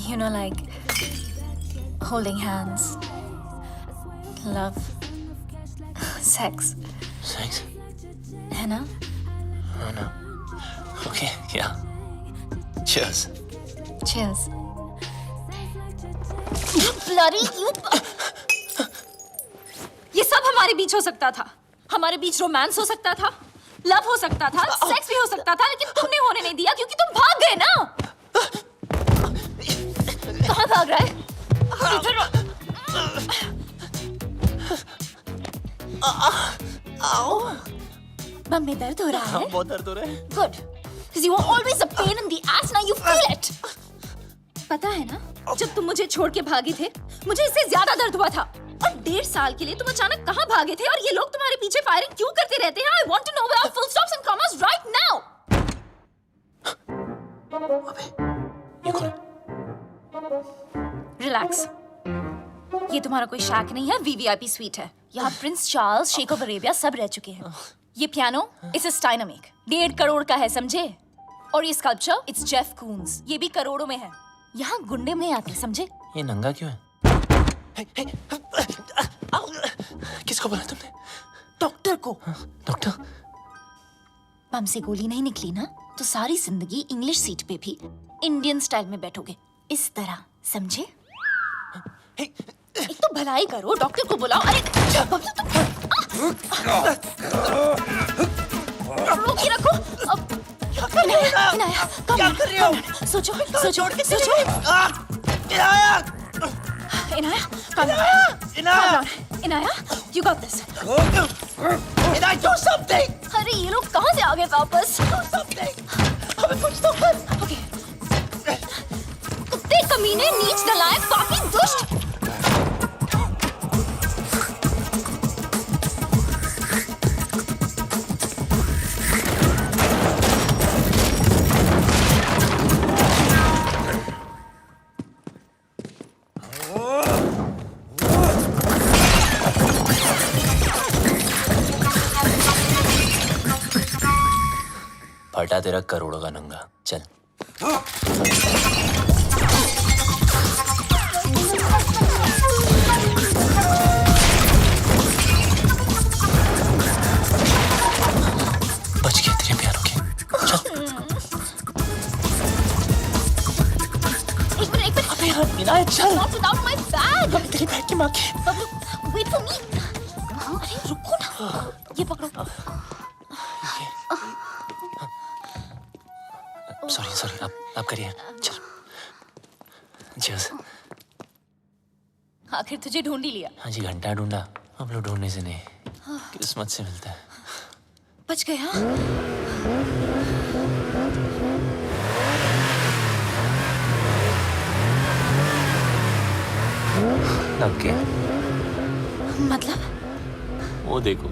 You know, like holding hands, love, sex. Sex? है ना? हाँ ना। Okay, yeah. Cheers. Cheers. Bloody you! ये सब हमारे बीच हो सकता था। हमारे बीच रोमांस हो सकता था, लव हो सकता था, सेक्स भी हो सकता था, लेकिन तुमने होने नहीं दिया क्योंकि तुम भाग गए ना। कहाँ भाग रहा है? इधर आओ। बम में दर्द हो रहा है? बहुत दर्द हो रहा है। Good, because you are always a pain in the ass. Now you feel it. पता है ना, जब तुम मुझे छोड़ के भागे थे, मुझे इससे ज्यादा दर्द हुआ था। और 1.5 साल के लिए तुम अचानक कहाँ भागे थे और ये लोग तुम्हारे पीछे फायरिंग क्यों करते रहते हैं? I want to know without full stops and commas right now. ये कौन है? Relax. ये तुम्हारा कोई शैक नहीं है, VVIP स्वीट है। यहाँ प्रिंस चार्ल्स, शेख ऑफ अरेबिया सब रह चुके हैं। ये पियानो इट्स स्टाइनामेक, 1.5 करोड़ का है, समझे? और ये स्कल्पचर इट्स जेफ कून्स, ये भी करोड़ों में है। यहाँ गुंडे में आते, समझे? ये नंगा क्यों है? किसको बोला तुमने? डॉक्टर को। डॉक्टर? बम से गोली नहीं निकली ना, तो सारी जिंदगी इंग्लिश सीट पे भी इंडियन स्टाइल में बैठोगे, इस तरह, समझे? एक तो भलाई करो, डॉक्टर को बुलाओ। अरे रोक के रखो। इनाया, क्या कर रही हो? सोचो, सोचो, सोचो। Inaya, Inaya, you got this. Inaya, do something. अरे ये लोग कहाँ से आ गए वापस? Do something. हमें कुछ तो कर। Okay. कुत्ते कमीने, नीच नालायक, पापी, दुष्ट। फटा तेरा करोड़ों का नंगा, चल। बच गया तेरे प्यारों के, चल। एक मिनट। अबे यार इनाया, चल। Not without my bag. अबे तेरी बैग की माँ की। Bablu, wait for me. अरे रुको ना, ये पकड़ो। सॉरी, आप करिए, चल। Cheers. आखिर तुझे ढूंढ ही लिया। हाँ जी, घंटा ढूंढा, अब लोग ढूंढने से नहीं, किस्मत से मिलता है। बच गया। लग गया। मतलब? वो देखो।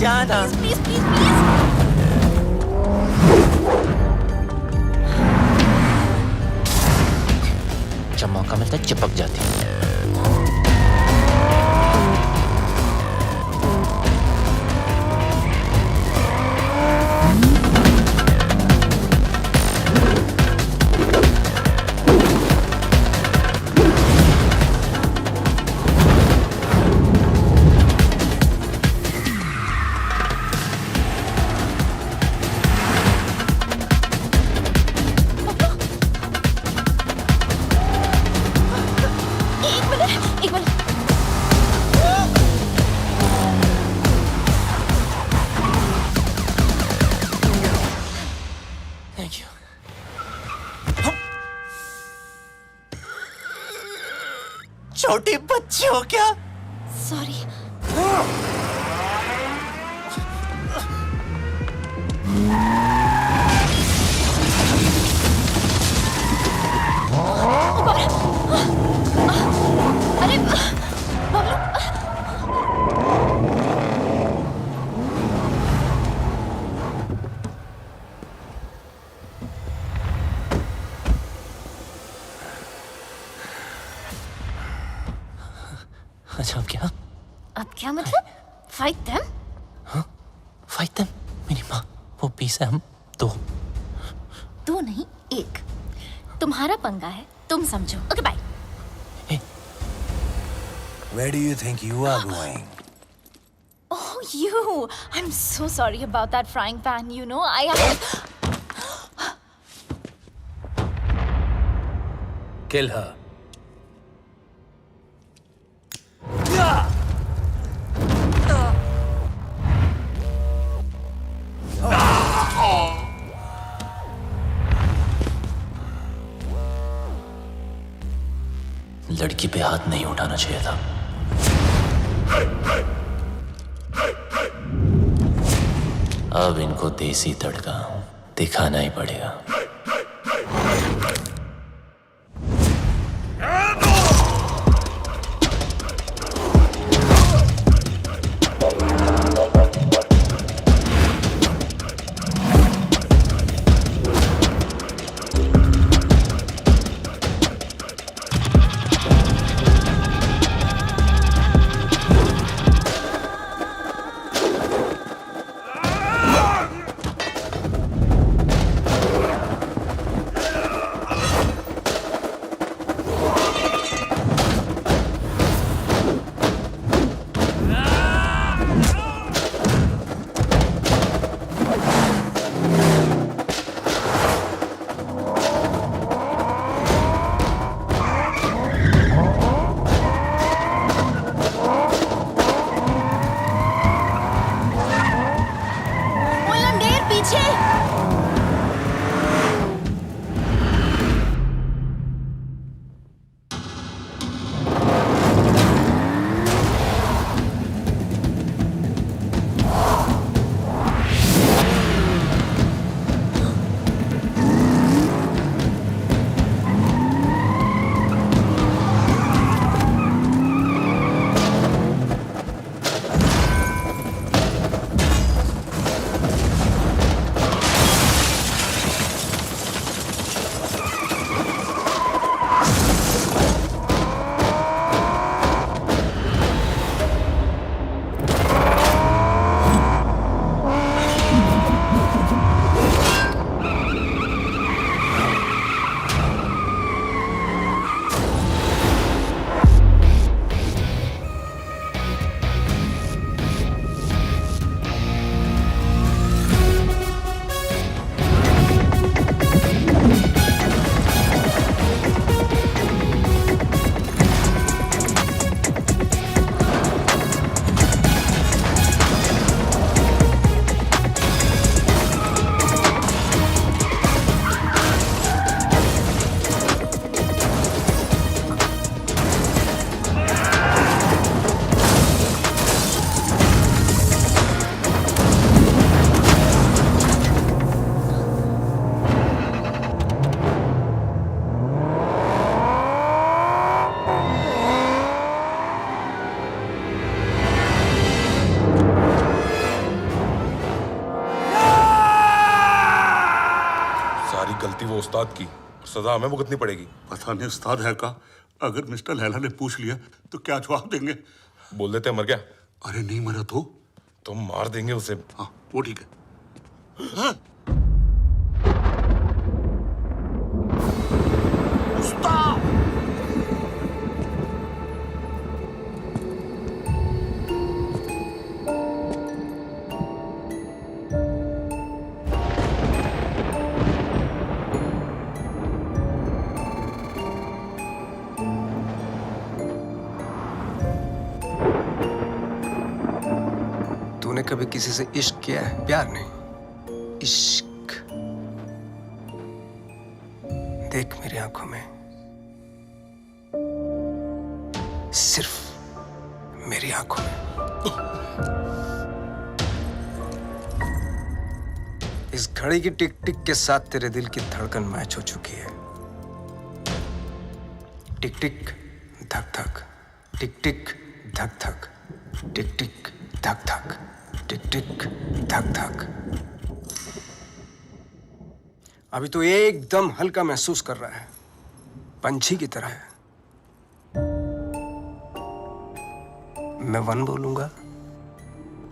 जाना। Please. जब मौका मिलता है चिपक जाती है। एक मिनट। Thank you. छोटी बच्ची हो क्या? सॉरी। अच्छा अब क्या? अब क्या मतलब? Fight them? हाँ? Fight them? मेरी माँ, वो 20 है, हम 2। 2 नहीं, 1। तुम्हारा पंगा है, तुम समझो। Okay bye. Where do you think you are going? Oh, you! I'm so sorry about that frying pan. You know, Kill her. लड़की पे हाथ नहीं उठाना चाहिए था। अब इनको देसी तड़का दिखाना ही पड़ेगा। गलती वो उस्ताद की, सजा हमें भुगतनी पड़ेगी। पता नहीं उस्ताद है का, अगर मिस्टर लैला ने पूछ लिया तो क्या जवाब देंगे? बोल देते मर गया। अरे नहीं मरा तो मार देंगे उसे। हाँ वो ठीक है। हाँ? उस्ताद! तूने कभी किसी से इश्क किया है? प्यार नहीं, इश्क। देख मेरी आंखों में, सिर्फ मेरी आंखों में। इस घड़ी की टिक टिक के साथ तेरे दिल की धड़कन मैच हो चुकी है। टिक टिक धक धक, टिक टिक धक धक, टिक टिक धक धक, टिक टिक धक धक। अभी तो एकदम हल्का महसूस कर रहा है, पंछी की तरह है। मैं 1 बोलूंगा,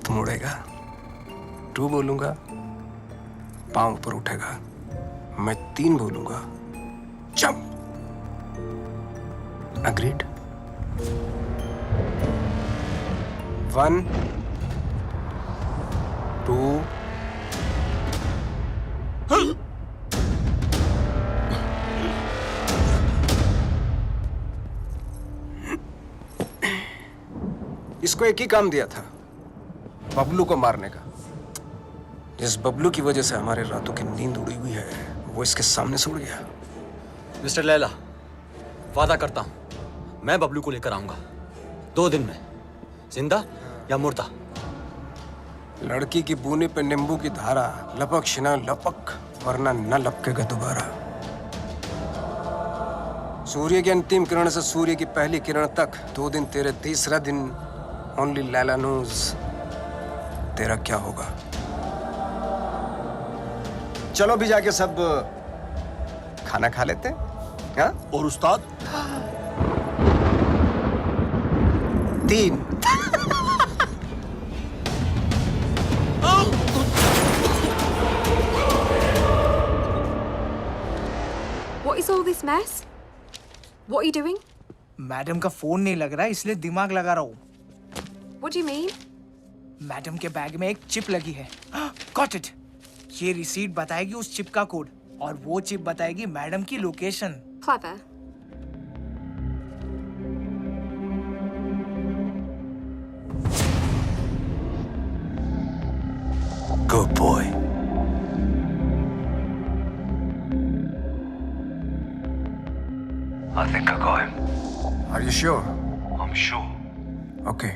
तुम उड़ेगा। 2 बोलूंगा, पांव ऊपर उठेगा। मैं 3 बोलूंगा, जंप। अग्रीड? 1 2 इसको एक ही काम दिया था, बबलू को मारने का। जिस बबलू की वजह से हमारे रातों की नींद उड़ी हुई है, वो इसके सामने से उड़ गया। मिस्टर लैला, वादा करता हूं मैं बबलू को लेकर आऊंगा 2 दिन में, जिंदा या मुर्दा। लड़की की बूने पे नींबू की धारा, लपक शिना लपक, वरना न लपकेगा दोबारा। सूर्य की अंतिम किरण से सूर्य की पहली किरण तक 2 दिन तेरे, तीसरा दिन ओनली लैला नोज तेरा क्या होगा। चलो भी जाके सब खाना खा लेते हैं, हाँ? और उस्ताद? 3 What is all this mess? What are you doing? Madam का फोन नहीं लग रहा है, इसलिए दिमाग लगा रहा हूँ। What do you mean? Madam के बैग में एक चिप लगी है। Got it. ये रिसीट बताएगी उस चिप का कोड, और वो चिप बताएगी मैडम की location. Clever. Good boy. I think I got him. Are you sure? I'm sure. Okay.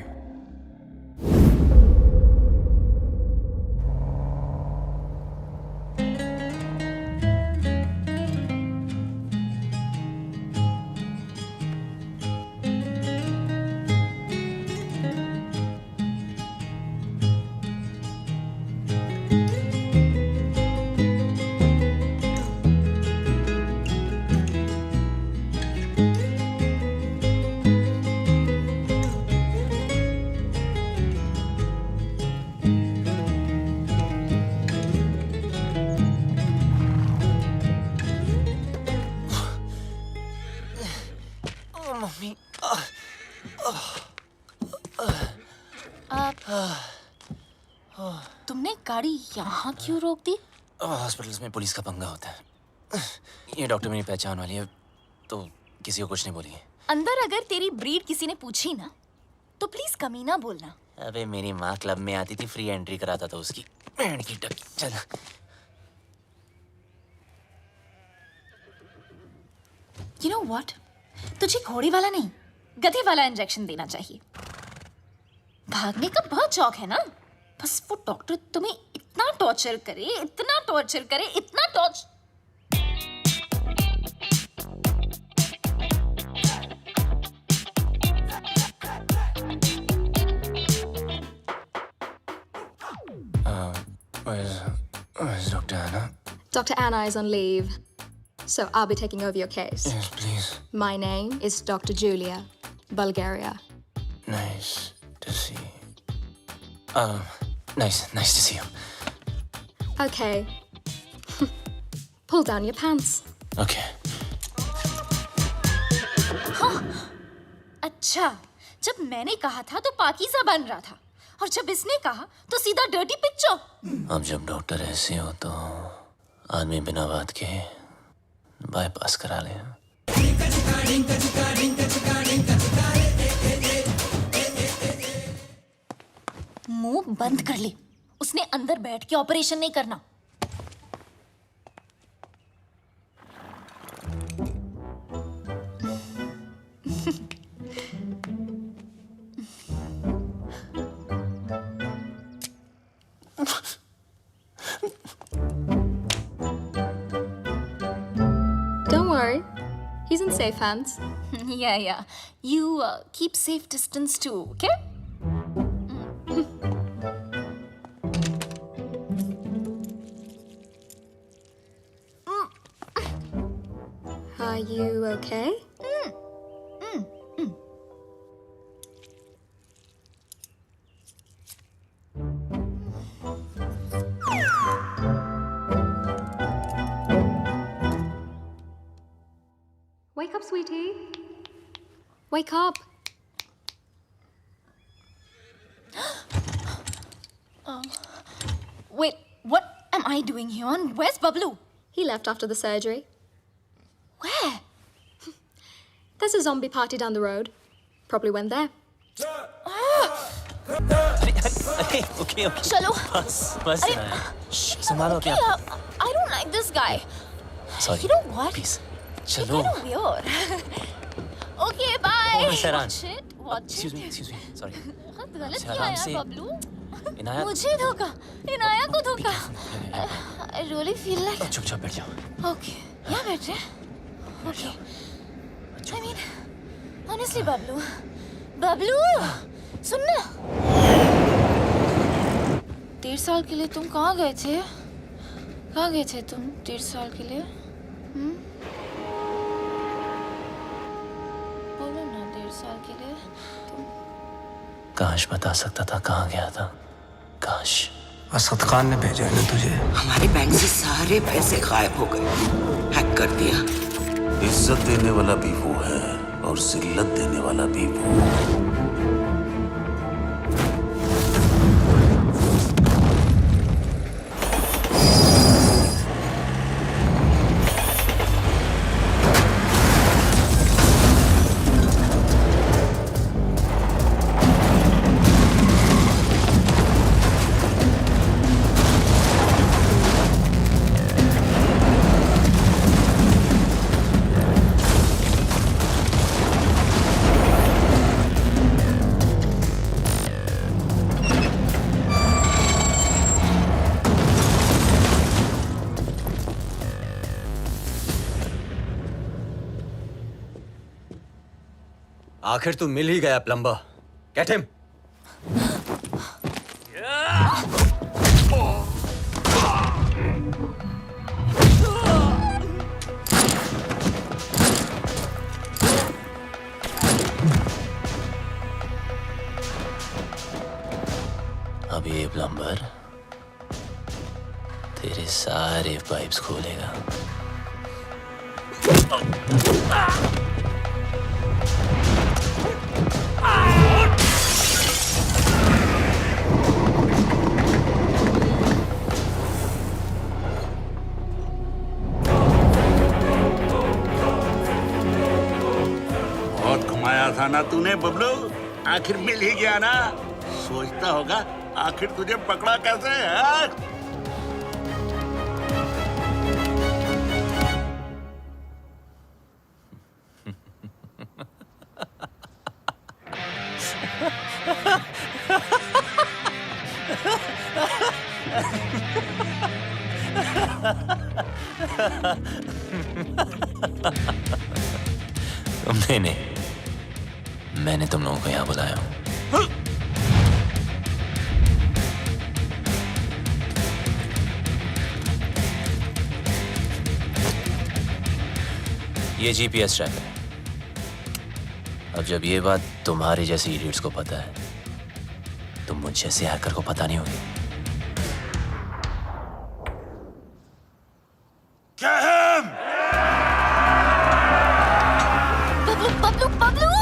तुमने गाड़ी यहाँ क्यों रोक दी? हॉस्पिटल्स में पुलिस का पंगा होता है। ये डॉक्टर मेरी पहचान वाली है, तो किसी को कुछ नहीं बोलेंगे। अंदर अगर तेरी ब्रीड किसी ने पूछी ना, तो प्लीज कमीना बोलना। अबे मेरी माँ क्लब में आती थी, फ्री एंट्री कराता था उसकी। बैंड की टक। चल। You know what? तुझे घोड़े वाला नहीं, गधे वाला इंजेक्शन देना चाहिए। भागने का बहुत शौक है ना? बस वो डॉक्टर तुम्हें इतना टॉर्चर करे, इतना टॉर्चर करे, इतना torture. Where's Dr. Anna? Dr. Anna is on leave, so I'll be taking over your case. Yes, please. My name is Dr. Julia, Bulgaria. Nice to see. Nice to see you. Okay. Pull down your pants. Okay. हाँ, अच्छा, जब मैंने कहा था तो पाकीज़ा बन रहा था, और जब इसने कहा तो सीधा डर्टी पिक्चर। अब जब डॉक्टर ऐसे हो तो आदमी बिना बात के बाईपास करा ले। मुंह बंद कर ले, उसने अंदर बैठ के ऑपरेशन नहीं करना। Don't worry, he's in safe hands. Yeah. You keep safe distance too, okay? Are you okay? Wake up, sweetie. Wake up. Wait, what am I doing here? And where's Bablu? He left after the surgery. Where? There's a zombie party down the road. Probably went there. अरे okay okay चलो बस संभालो क्या I don't like this guy. Sorry You know what? Please You're चलो kind of weird. Okay, bye. Oh, Sairan. Watch it. Watch it. excuse me sorry बहुत गलत किया आराम यार से। बबलू। इनायत मुझे धोखा, इनाया को धोखा। I really feel like. चुपचाप बैठ जाओ Okay, यहाँ बैठ रहे? Okay. I mean, honestly, Bablu, Bablu, सुनना। 1.5 साल के लिए तुम कहाँ गए थे? कहाँ गए थे तुम 1.5 साल के लिए? बोलो ना 1.5 साल के लिए तुम। काश बता सकता था कहाँ गया था काश असद खान ने भेजा है ना तुझे हमारे बैंक से सारे पैसे गायब हो गए हैक कर दिया इज्जत देने वाला भी वो है और जिल्लत देने वाला भी वो। आखिर तू मिल ही गया प्लम्बर गेट हिम अब ये प्लम्बर तेरे सारे पाइप्स खोलेगा बहुत घुमाया था ना तूने बबलू आखिर मिल ही गया ना सोचता होगा आखिर तुझे पकड़ा कैसे है तुमने नहीं मैंने तुम लोगों को यहाँ बुलाया हूँ ये जीपीएस ट्रैकर है अब जब ये बात तुम्हारे जैसे इडियट्स को पता है तो मुझ जैसे हैकर को पता नहीं होगी Bablu Bablu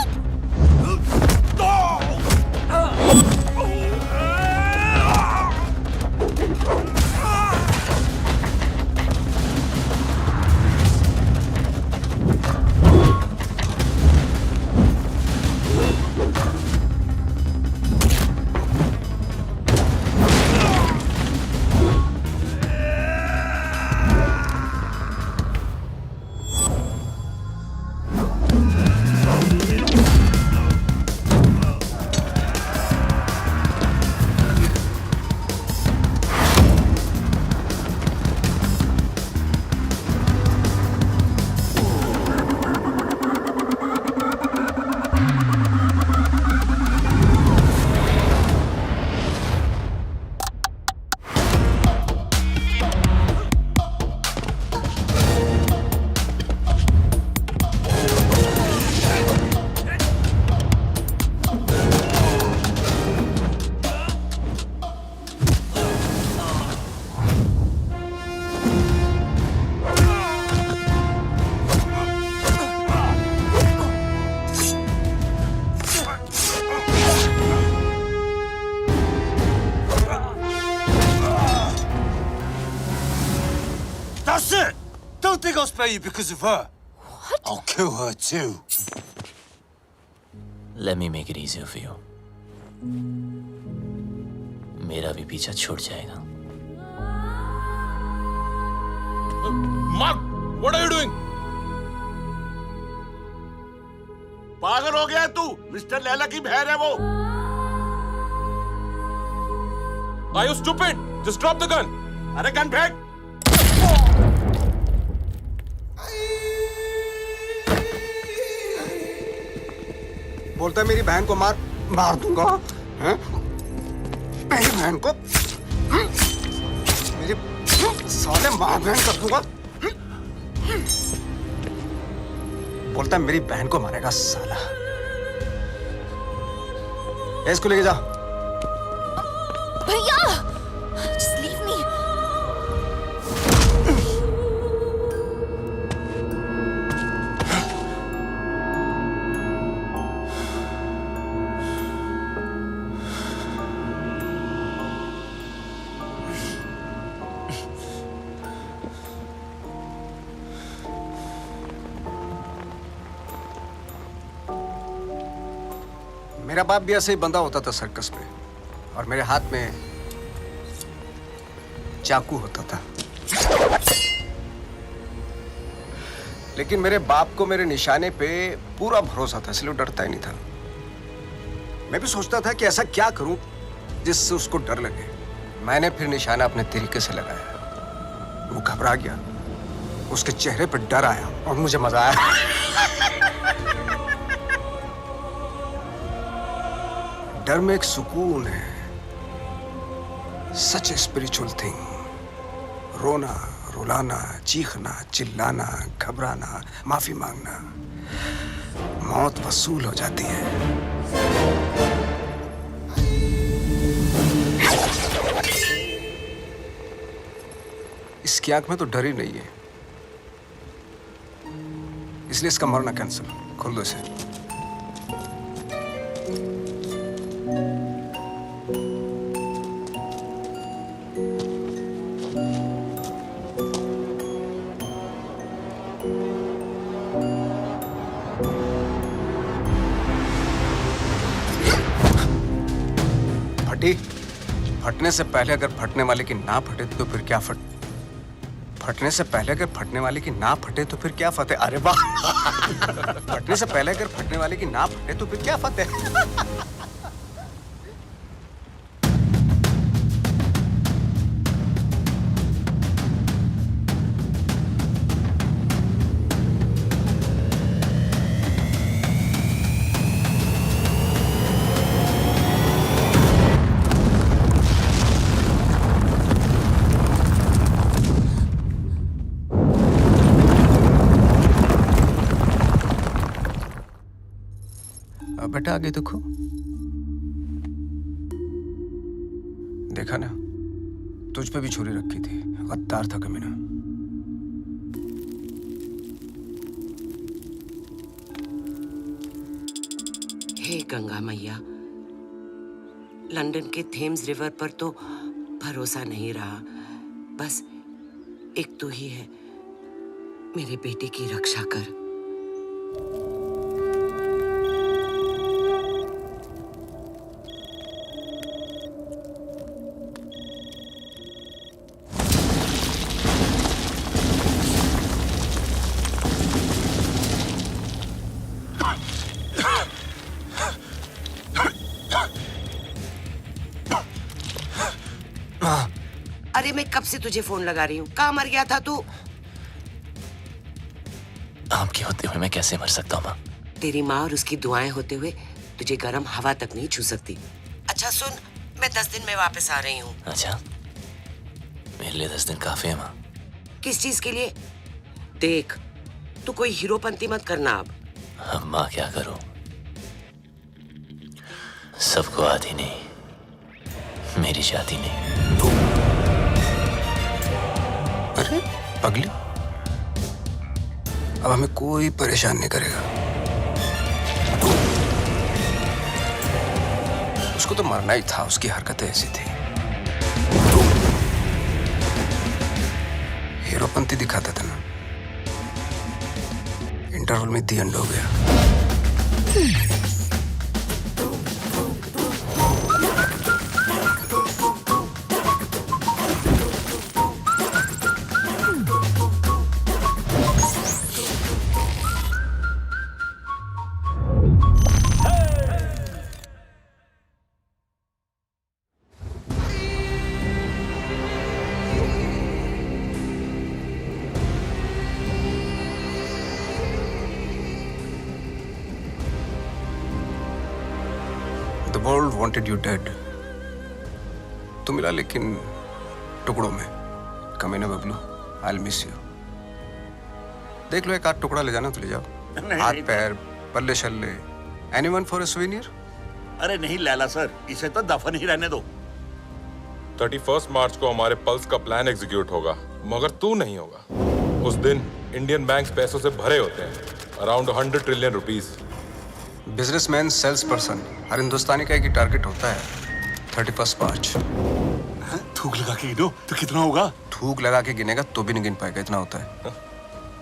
I'll spare you because of her. What? I'll kill her too. Let me make it easier for you. मेरा भी पीछा छूट जाएगा. Mark, what are you doing? पागल हो गया तू? मिस्टर लैला की बहन है वो. Are you stupid? Just drop the gun. अरे गन फेंक. बोलता है मेरी बहन को मार दूंगा. हैं? मेरी बहन को मेरी साले मार बहन कर दूंगा. बोलता है मेरी बहन को मारेगा साला. इसको लेके जा. भैया, just leave me. मेरा बाप भी ऐसे ही बंधा होता था सर्कस में, और मेरे हाथ में चाकू होता था. लेकिन मेरे बाप को मेरे निशाने पे पूरा भरोसा था, इसलिए डरता ही नहीं था. मैं भी सोचता था कि ऐसा क्या करूं जिससे उसको डर लगे. मैंने फिर निशाना अपने तरीके से लगाया. वो घबरा गया, उसके चेहरे पर डर आया और मुझे मजा आया. डर में एक सुकून है. सच ए स्पिरिचुअल थिंग. रोना, रुलाना, चीखना, चिल्लाना, घबराना, माफी मांगना, मौत वसूल हो जाती है. इसकी आंख में तो डर ही नहीं है, इसलिए इसका मरना कैंसिल. खोल दो इसे. फटने से पहले अगर फटने वाले की ना फटे तो फिर क्या फटने से पहले अगर फटने वाले की ना फटे तो फिर क्या फतेह. अरे वाह. फटने से पहले अगर फटने वाले की ना फटे तो फिर क्या फतेह. बेटा आगे देखो. देखा ना, तुझ पे भी छुरी रखी थी. गद्दार था कमीना. हे गंगा मैया, लंदन के थेम्स रिवर पर तो भरोसा नहीं रहा. बस एक तू ही है. मेरे बेटे की रक्षा कर. अरे मैं कब से तुझे फोन लगा रही हूँ. कहाँ मर गया था तू? आपके होते हुए मैं कैसे मर सकता हूँ माँ? तेरी माँ और उसकी दुआएं होते हुए तुझे गर्म हवा तक नहीं छू सकती. अच्छा सुन, मैं 10 दिन में वापस आ रही हूँ. अच्छा, मेरे लिए 10 दिन काफी है माँ. किस चीज के लिए? देख, तू कोई हीरोपंती मत करना अब. अब माँ क्या करूँ? सबको आती नहीं, मेरी जाती नहीं. अरे पगली, अब हमें कोई परेशान नहीं करेगा. उसको तो मरना ही था, उसकी हरकतें ऐसी थी. हीरोपंती दिखाता था ना, इंटरवल में दी एंड हो गया। The world wanted you dead. तू मिला लेकिन टुकड़ों में। कमीने बबलू, I'll miss you. देख लो एक आध टुकड़ा ले जाना तो ले जाओ। हाथ पैर, पल्ले शल्ले, anyone for a souvenir? अरे नहीं लैला सर, इसे तो दफन ही रहने दो। 31 मार्च को हमारे पल्स का प्लान एग्जीक्यूट होगा, मगर तू नहीं होगा। उस दिन इंडियन बैंक्स पैसों से भरे होते हैं, around 100 trillion rupees. Businessman, sales person, हर हिंदुस्तानी का एक ही टारगेट होता है, 31 मार्च। थूक लगा के गिनो तो कितना होगा? थूक लगा के गिनेगा तो भी नहीं गिन पाएगा, इतना होता है।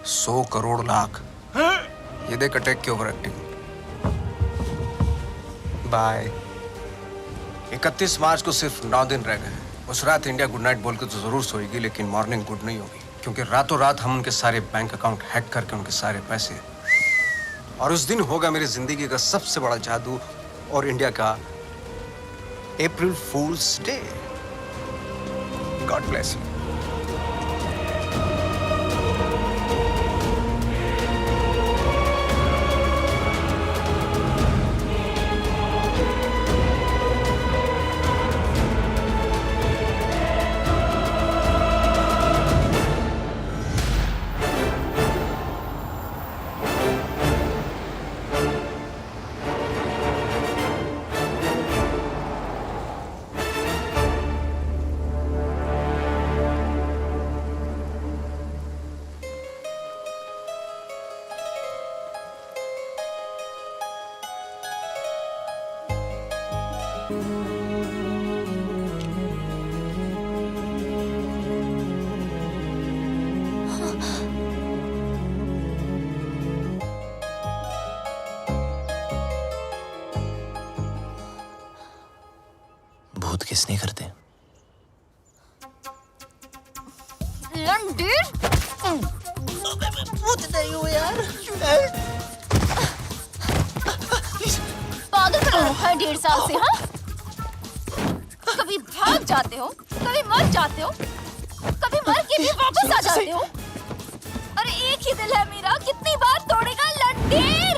100 करोड़ लाख। ये देख अटैक की ओवर एक्टिंग। बाय। 31 मार्च को सिर्फ 9 दिन रह गए। उस रात इंडिया गुड नाइट बोल के तो जरूर सोएगी, लेकिन मॉर्निंग गुड नहीं होगी, क्योंकि रातों रात हम उनके सारे बैंक अकाउंट हैक करके उनके सारे पैसे, और उस दिन होगा मेरी जिंदगी का सबसे बड़ा जादू और इंडिया का अप्रैल फूल्स डे। God bless you. भूत किसने करते? लंडीर? भूत नहीं हूँ यार। पागल बना रखा है 1.5 साल से, हाँ? कभी भाग जाते हो, कभी मर जाते हो, कभी मर के भी वापस आ जाते हो। अरे एक ही दिल है मेरा, कितनी बार तोड़ेगा लंडीर?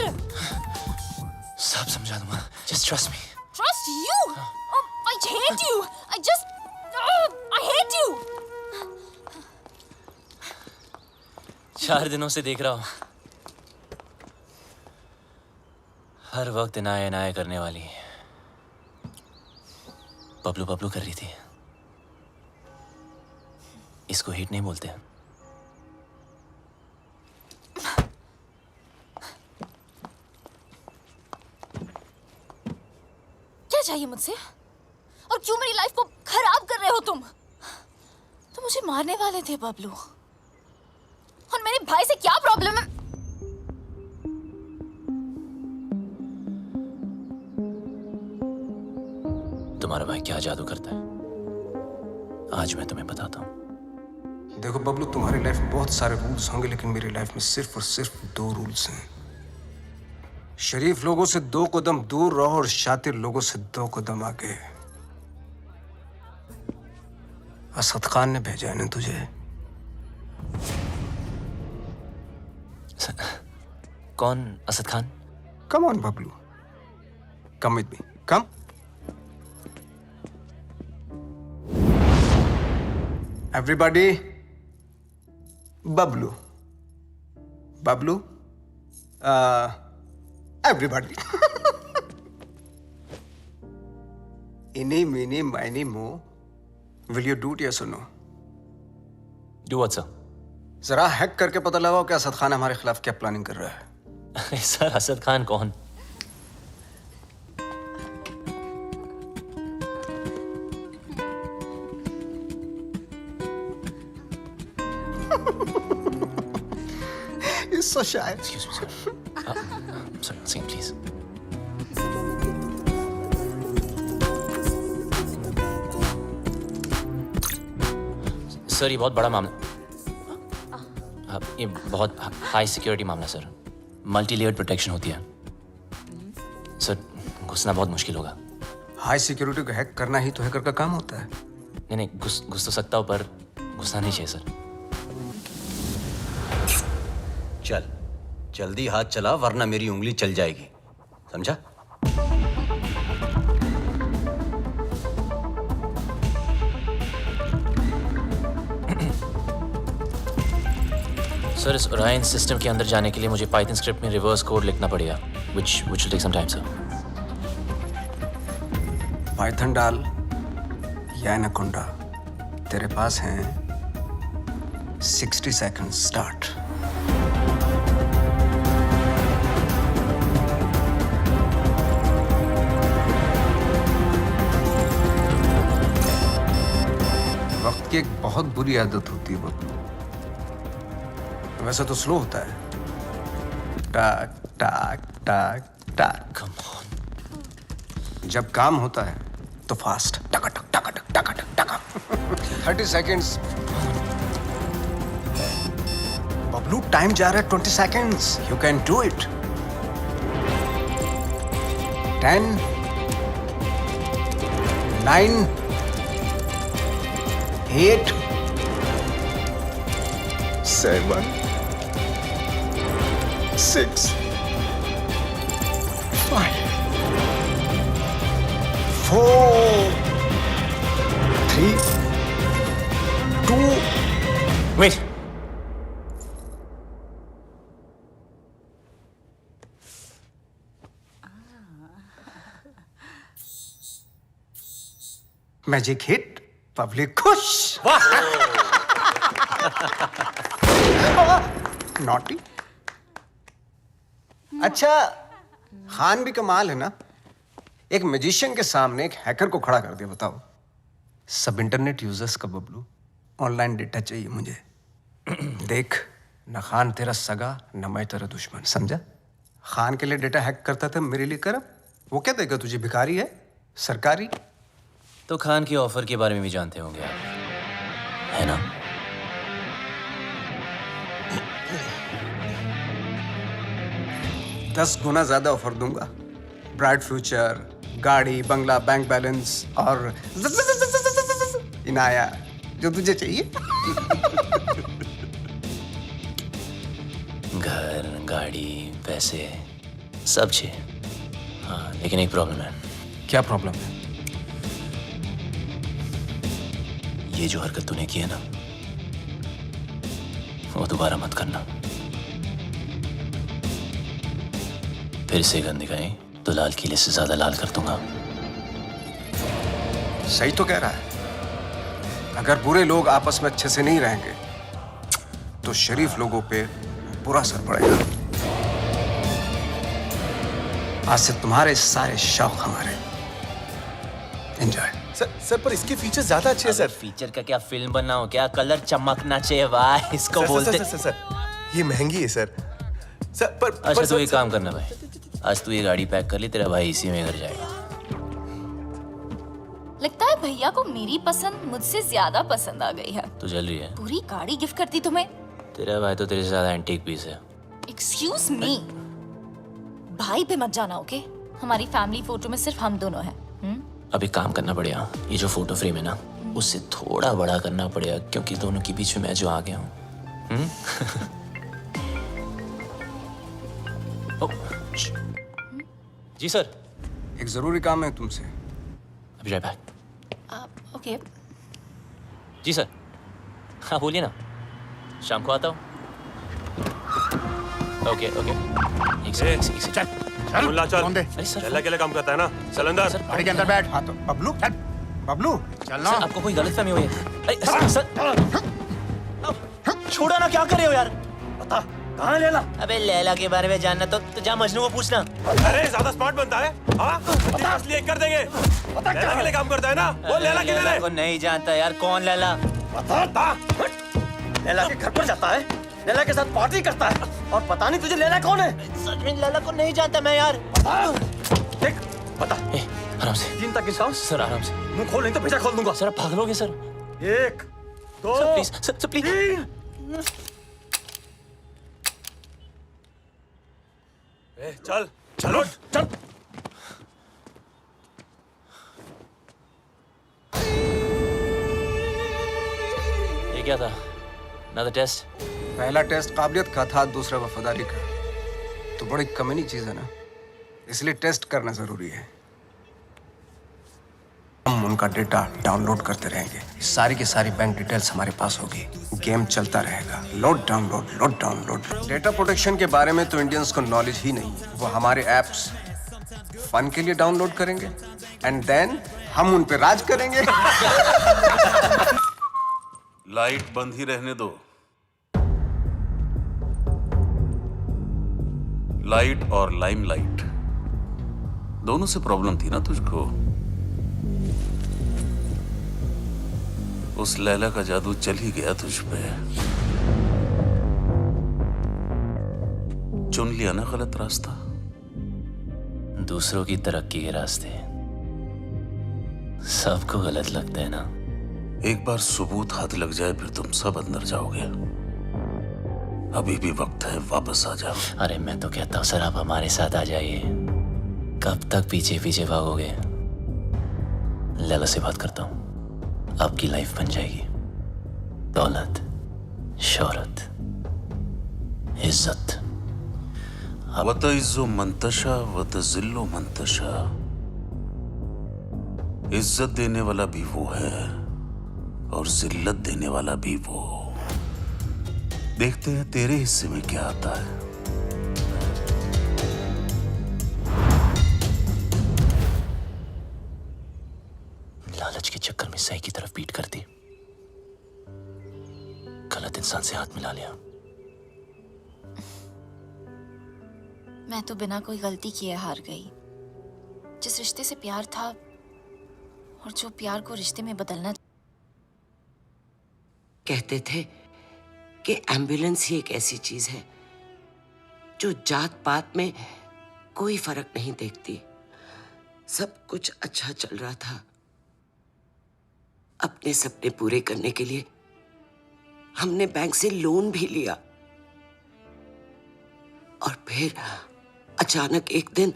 सब समझा दूंगा, just trust me. Trust you? I hate you. I hate you. 4 दिनों से देख रहा हूं, हर वक्त इनाया इनाया करने वाली बबलू बबलू कर रही थी। इसको हिट नहीं बोलते। क्या चाहिए मुझसे? और क्यों मेरी लाइफ को खराब कर रहे हो तुम? तो मुझे मारने वाले थे बबलू, और मेरे भाई से क्या प्रॉब्लम है? तुम्हारा भाई क्या जादू करता है, आज मैं तुम्हें बताता हूं। देखो बबलू, तुम्हारी लाइफ में बहुत सारे रूल्स होंगे, लेकिन मेरी लाइफ में सिर्फ और सिर्फ 2 रूल्स हैं। शरीफ लोगों से 2 कदम दूर रहो और शातिर लोगों से 2 कदम आगे। असद खान ने भेजा है ना तुझे। कौन Asad Khan? Come on Bablu, come with me, come. Everybody, Bablu, Bablu, everybody. इनी मीनी माइनी मो, will you do it yes और नो? Do what sir? जरा हैक करके पता लगाओ कि असद खान हमारे खिलाफ क्या प्लानिंग कर रहा है। सर, असद खान कौन? so shy. Excuse me, sir. Sorry, once again, please. Sir ये बहुत बड़ा मामला, ये बहुत हाई सिक्योरिटी मामला सर, मल्टी लेयर्ड प्रोटेक्शन होती है सर, घुसना बहुत मुश्किल होगा। हाई सिक्योरिटी को हैक करना ही तो हैकर का काम होता है। नहीं नहीं, घुस तो सकता हूँ पर घुसना नहीं चाहिए सर। चल जल्दी हाथ चला वरना मेरी उंगली चल जाएगी, समझा? सर इस ओरायन सिस्टम के अंदर जाने के लिए मुझे पाइथन स्क्रिप्ट में रिवर्स कोड लिखना पड़ेगा, which will take some time sir. Python डाल या एनाकोंडा, तेरे पास हैं 60 seconds स्टार्ट। वक्त की एक बहुत बुरी आदत होती है बब्लू, वैसे तो स्लो होता है, टाक टाक टाक टाक। Come on. जब काम होता है तो फास्ट, टका टक टका टक टका टक टका। 30 seconds। बबलू टाइम जा रहा है 20 seconds। You can do it। 10 9 8 7 6 5 4 3 2 Wait. Magic hit, public खुश। नॉटी। अच्छा खान भी कमाल है ना, एक मैजिशियन के सामने एक हैकर को खड़ा कर दिया। बताओ, सब इंटरनेट यूजर्स का बबलू, ऑनलाइन डेटा चाहिए मुझे। देख, न खान तेरा सगा न मैं तेरा दुश्मन, समझा? खान के लिए डेटा हैक करता था, मेरे लिए कर। वो क्या देगा तुझे, भिखारी है सरकारी? तो खान के ऑफर के बारे में भी जानते होंगे आप, है ना? दस गुना ज्यादा ऑफर दूंगा, ब्राइट फ्यूचर, गाड़ी, बंगला, बैंक बैलेंस और इनाया, जो तुझे चाहिए। घर, गाड़ी, पैसे सब चाहिए। हाँ, लेकिन एक प्रॉब्लम है। क्या प्रॉब्लम है? ये जो हरकत तूने की है ना, वो दोबारा मत करना। फिर से गंद दिखाई तो लाल किले से ज्यादा लाल कर दूंगा। सही तो कह रहा है। अगर बुरे लोग आपस में अच्छे से नहीं रहेंगे तो शरीफ लोगों पे बुरा असर पड़ेगा। आज से तुम्हारे सारे शौक हमारे। एंजॉय। सर पर इसके फीचर्स ज्यादा अच्छे हैं सर। फीचर का क्या, फिल्म बना हो क्या? कलर चमकना चाहिए वाह, इसको बोलते। सर ये महंगी है सर। सर पर अच्छा तो ये काम करना भाई, आज तू ये गाड़ी पैक कर ली, तेरा भाई इसी में घर जाएगा। लगता है भैया को मेरी पसंद मुझसे ज्यादा पसंद आ गई है। तू जल रही है? पूरी गाड़ी गिफ्ट करती तुम्हें। तेरा भाई तो तेरे से ज्यादा एंटीक पीस है। एक्सक्यूज मी, भाई पे मत जाना ओके? हमारी फैमिली फोटो में सिर्फ हम दोनों हैं। अब एक काम करना पड़ेगा, ये जो फोटो फ्रेम है ना, उससे थोड़ा बड़ा करना पड़ेगा, क्योंकि दोनों के बीच में मैं जो आ गया हूँ। जी सर। एक जरूरी काम है तुमसे। अभी राइट बैक। ओके। जी सर। हाँ बोलिए ना, शाम को आता हूँ। Okay okay. एक सेकंड। मुल्ला चल। चल अकेले काम करता है ना, चल अंदर। गाड़ी के अंदर बैठ। हाँ तो बबलू चल, बबलू चलना। सर आपको कोई गलतफहमी हुई है? अरे सर छोड़ो ना, क्या कर रहे हो यार? बता कहाँ है लैला? अबे लैला के बारे में जानना तो जा मजनू को पूछना। अरे ज्यादा स्मार्ट बनता है, हाँ? असली कर देंगे। लैला के लिए काम करता है ना, वो लैला के लिए। को नहीं जानता यार, कौन लैला? बता। लैला के घर पर जाता है, लैला के साथ पार्टी करता है और पता नहीं तुझे लैला कौन है। सच में लैला को नहीं जानता मैं यार। देख बता। आराम से। 3 तक गिनता हूं। सर आराम से। मुंह खोल नहीं तो पीछा खोल दूंगा। सर आप भागलोगे sir. 1 2 sir please sir please. 3 चल चलो चल। ये क्या था? Another test? पहला टेस्ट काबिलियत का था, दूसरा वफादारी का। तो बड़ी कमीनी चीज है ना, इसलिए टेस्ट करना जरूरी है। हम उनका डेटा डाउनलोड करते रहेंगे। सारी की सारी बैंक डिटेल्स हमारे पास होगी। गेम चलता रहेगा। Load download. डेटा प्रोटेक्शन के बारे में तो इंडियंस को नॉलेज ही नहीं। वो हमारे एप्स फन के लिए डाउनलोड करेंगे एंड देन हम उन पे राज करेंगे। लाइट बंद ही रहने दो। लाइट और लाइमलाइट दोनों से प्रॉब्लम थी ना तुझको। उस लैला का जादू चल ही गया तुझ पे। चुन लिया ना गलत रास्ता। दूसरों की तरक्की के रास्ते सबको गलत लगते हैं ना। एक बार सबूत हाथ लग जाए फिर तुम सब अंदर जाओगे। अभी भी वक्त है, वापस आ जाओ। अरे मैं तो कहता हूँ सर आप हमारे साथ आ जाइए। कब तक पीछे पीछे भागोगे? लैला से बात करता हूँ, आपकी लाइफ बन जाएगी। दौलत, शोहरत, इज्जत। वतइज़्ज़ु मंतशा वतज़िल्लु मंतशा। इज्जत देने वाला भी वो है और जिल्लत देने वाला भी वो। देखते हैं तेरे हिस्से में क्या आता है। लालच के चक्कर में सही की तरफ पीट कर दी, गलत इंसान से हाथ मिला लिया। मैं तो बिना कोई गलती किए हार गई। जिस रिश्ते से प्यार था और जो प्यार को रिश्ते में बदलना। कहते थे कि एम्बुलेंस ही एक ऐसी चीज है जो जात पात में कोई फर्क नहीं देखती। सब कुछ अच्छा चल रहा था। अपने सपने पूरे करने के लिए हमने बैंक से लोन भी लिया और फिर अचानक एक दिन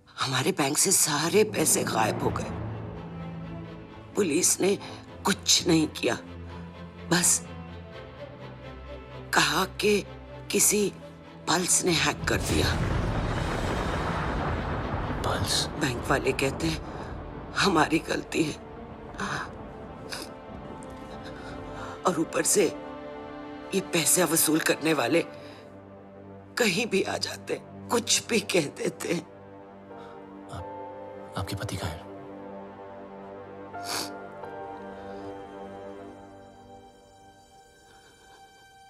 हमारे बैंक से सारे पैसे गायब हो गए। पुलिस ने कुछ नहीं किया, बस कहा कि किसी पल्स ने हैक कर दिया। पल्स? बैंक वाले कहते हैं हमारी गलती है और ऊपर से ये पैसे वसूल करने वाले कहीं भी आ जाते, कुछ भी कह देते। आपके पति कहाँ हैं?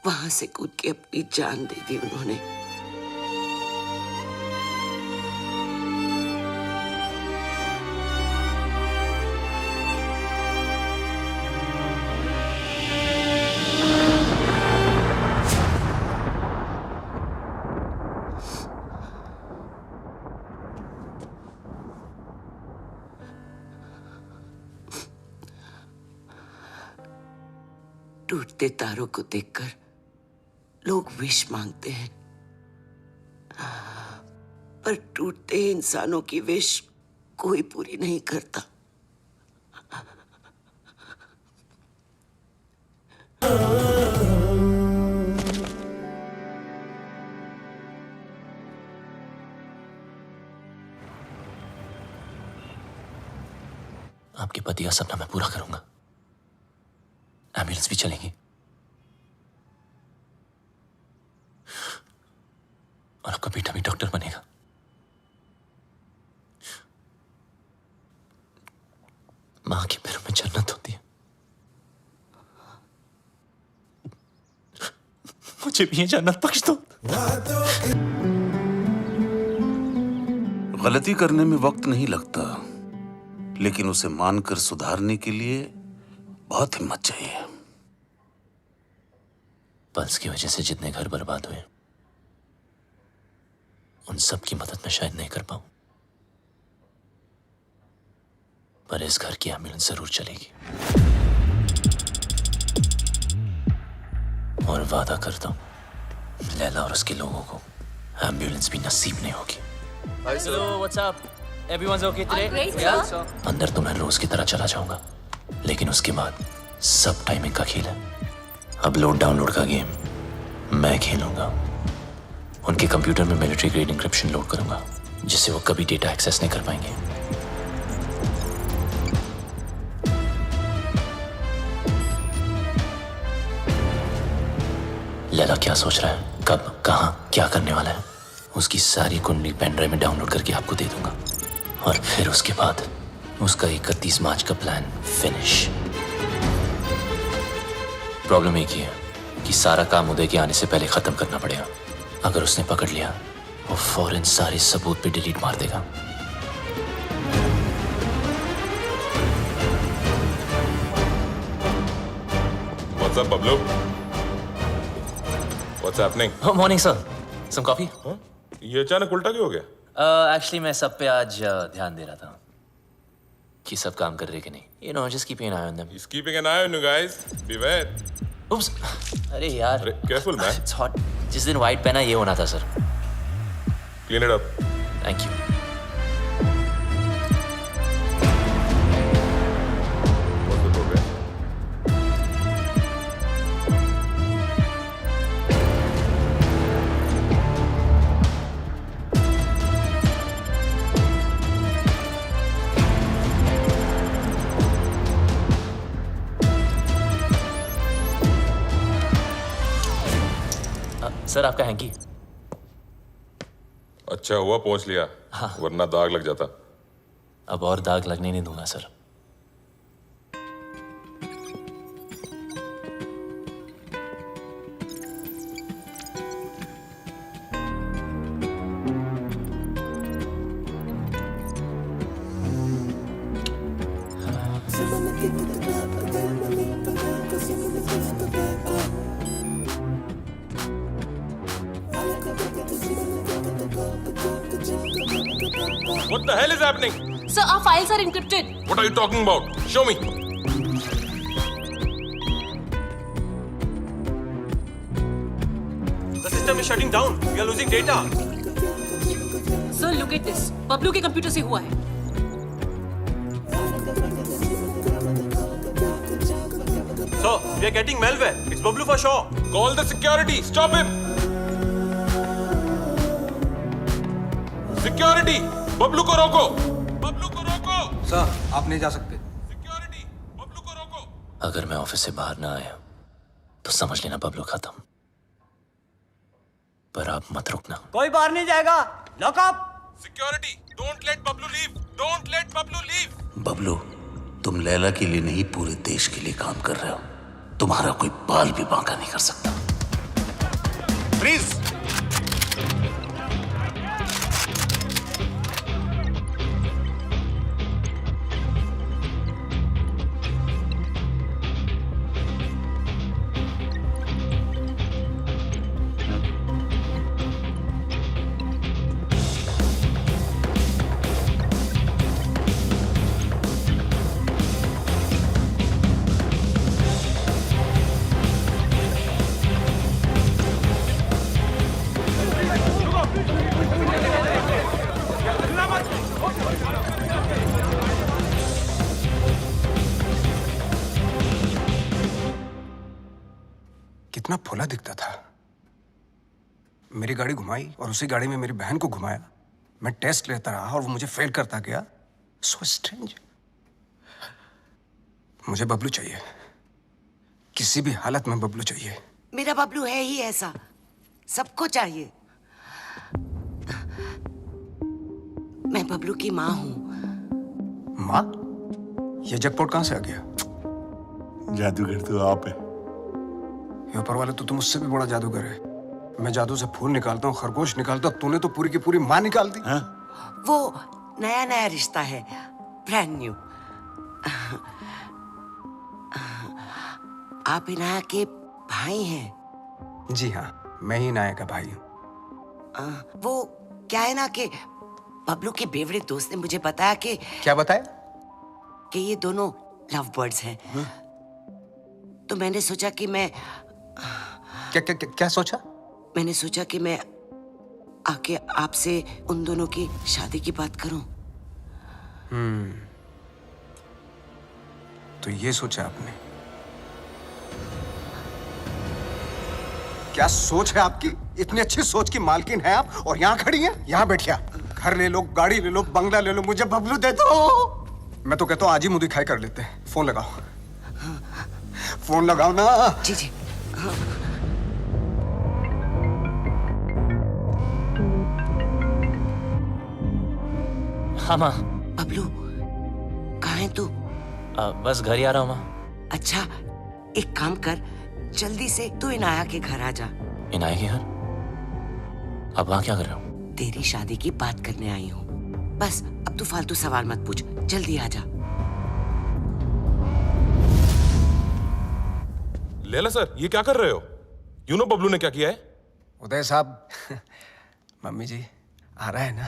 वहां से कूद के अपनी जान दे दी उन्होंने। टूटते तारों को देखकर लोग विश मांगते हैं, पर टूटते इंसानों की विश कोई पूरी नहीं करता। आपके पति का सपना मैं पूरा करूंगा। एम्बुलेंस भी चलेंगी और आपका बेटा भी डॉक्टर बनेगा। मां के पैरों में जन्नत होती है। मुझे भी ये जन्नत बख्श दो। गलती करने में वक्त नहीं लगता, लेकिन उसे मानकर सुधारने के लिए बहुत हिम्मत चाहिए। पल्स की वजह से जितने घर बर्बाद हुए उन सब की मदद मैं शायद नहीं कर पाऊं, पर इस घर की एम्बुलेंस जरूर चलेगी। और वादा करता हूं लैला और उसके लोगों को एम्बुलेंस भी नसीब नहीं होगी। Hello, what's up? Everyone's okay today? Great, Yeah? sir. अंदर तो मैं रोज की तरह चला जाऊंगा, लेकिन उसके बाद सब टाइमिंग का खेल है। अब लोड डाउनलोड का गेम मैं खेलूंगा। उनके कंप्यूटर में मिलिट्री ग्रेड इंक्रिप्शन लोड करूंगा, जिससे वो कभी डेटा एक्सेस नहीं कर पाएंगे। लैला क्या सोच रहा है, कब, कहां, क्या करने वाला है, उसकी सारी कुंडली पेन ड्राइव में डाउनलोड करके आपको दे दूंगा। और फिर उसके बाद उसका 31 मार्च का प्लान फिनिश। प्रॉब्लम एक ही है कि सारा काम उदय के आने से पहले खत्म करना पड़ेगा। अगर उसने पकड़ लिया वो फौरन सारे सबूत पे डिलीट मार देगा। What's up, Bablu? What's happening? Oh, morning, sir. Some coffee? ये अचानक उल्टा क्यों हो गया? Actually, मैं सब पे आज ध्यान दे रहा था कि सब काम कर रहे कि नहीं। You know, just keeping an eye on them. He's keeping an eye on you guys. Beware. Oops. अरे यार। Careful, man. It's hot. जिस दिन white पहना ये होना था sir. Clean it up. Thank you. Sir आपका हैंकी। अच्छा हुआ पहुंच लिया, वरना दाग लग जाता। अब और दाग लगने नहीं दूंगा sir. What the hell is happening? Sir, our files are encrypted. What are you talking about? Show me. The system is shutting down. We are losing data. Sir, look at this. Bablu के computer से हुआ है। So, we are getting malware. It's Bablu for sure. Call the security. Stop him. Security. Bablu को रोको। बबलू को रोको। Sir, आप नहीं जा सकते। अगर मैं ऑफिस से बाहर ना आया तो समझ लेना बबलू खत्म। पर आप मत रुकना। कोई बाहर नहीं जाएगा। Lock up. Security. Don't let Bablu leave. Don't let Bablu leave. Bablu, तुम लैला के लिए नहीं पूरे देश के लिए काम कर रहे हो। तुम्हारा कोई बाल भी बांका नहीं कर सकता। Please. कितना फुला दिखता था। मेरी गाड़ी घुमाई और उसी गाड़ी में मेरी बहन को घुमाया। मैं टेस्ट लेता रहा और वो मुझे फेल करता गया। So strange. मुझे बबलू चाहिए। किसी भी हालत में बबलू चाहिए। मेरा बबलू है ही ऐसा, सबको चाहिए। मैं बबलू की माँ हूँ। माँ? ये जैकपॉट कहाँ से आ गया? जादूगर तो आप है। ये ऊपर वाले तो तुम उससे भी बड़ा जादूगर है। मैं जादू से फूल निकालता हूँ, खरगोश निकालता हूँ, तूने तो पूरी की पूरी माँ निकाल दी। वो नया नया रिश्ता है, ब्रांड न्यू। आप इनाया के भाई हैं। जी हाँ, मैं ही नाया का भाई हूँ। वो क्या है ना कि बबलू के बेवड़े दोस्त ने मुझे बताया कि क्या बताया? कि ये दोनों लव बर्ड्स हैं। तो मैंने सोचा कि मैं क्या सोचा? मैंने सोचा कि मैं आके आपसे उन दोनों की शादी की बात करूं। तो ये सोचा आपने? क्या सोच है आपकी? इतनी अच्छी सोच की मालकिन है आप और यहाँ खड़ी हैं? यहाँ बैठिए। घर ले लो, गाड़ी ले लो, बंगला ले लो, मुझे बबलू दे दो। मैं तो कहता हूँ आज ही मुंह दिखाई कर लेते हैं। फोन लगाओ, फोन लगाओ ना। जी जी। हाँ माँ। बबलू कहाँ है तू? बस घर ही आ रहा हूँ माँ। अच्छा एक काम कर, जल्दी से तू इनाया के घर आ जा। इनाया के घर? अब वहाँ क्या कर रहा हूँ? तेरी शादी की बात करने आई हूँ। बस अब तू फालतू सवाल मत पूछ, जल्दी आ जा। लैला सर, ये क्या कर रहे हो? यू नो बबलू ने क्या किया है? उदय साहब, मम्मी जी आ रहा है ना?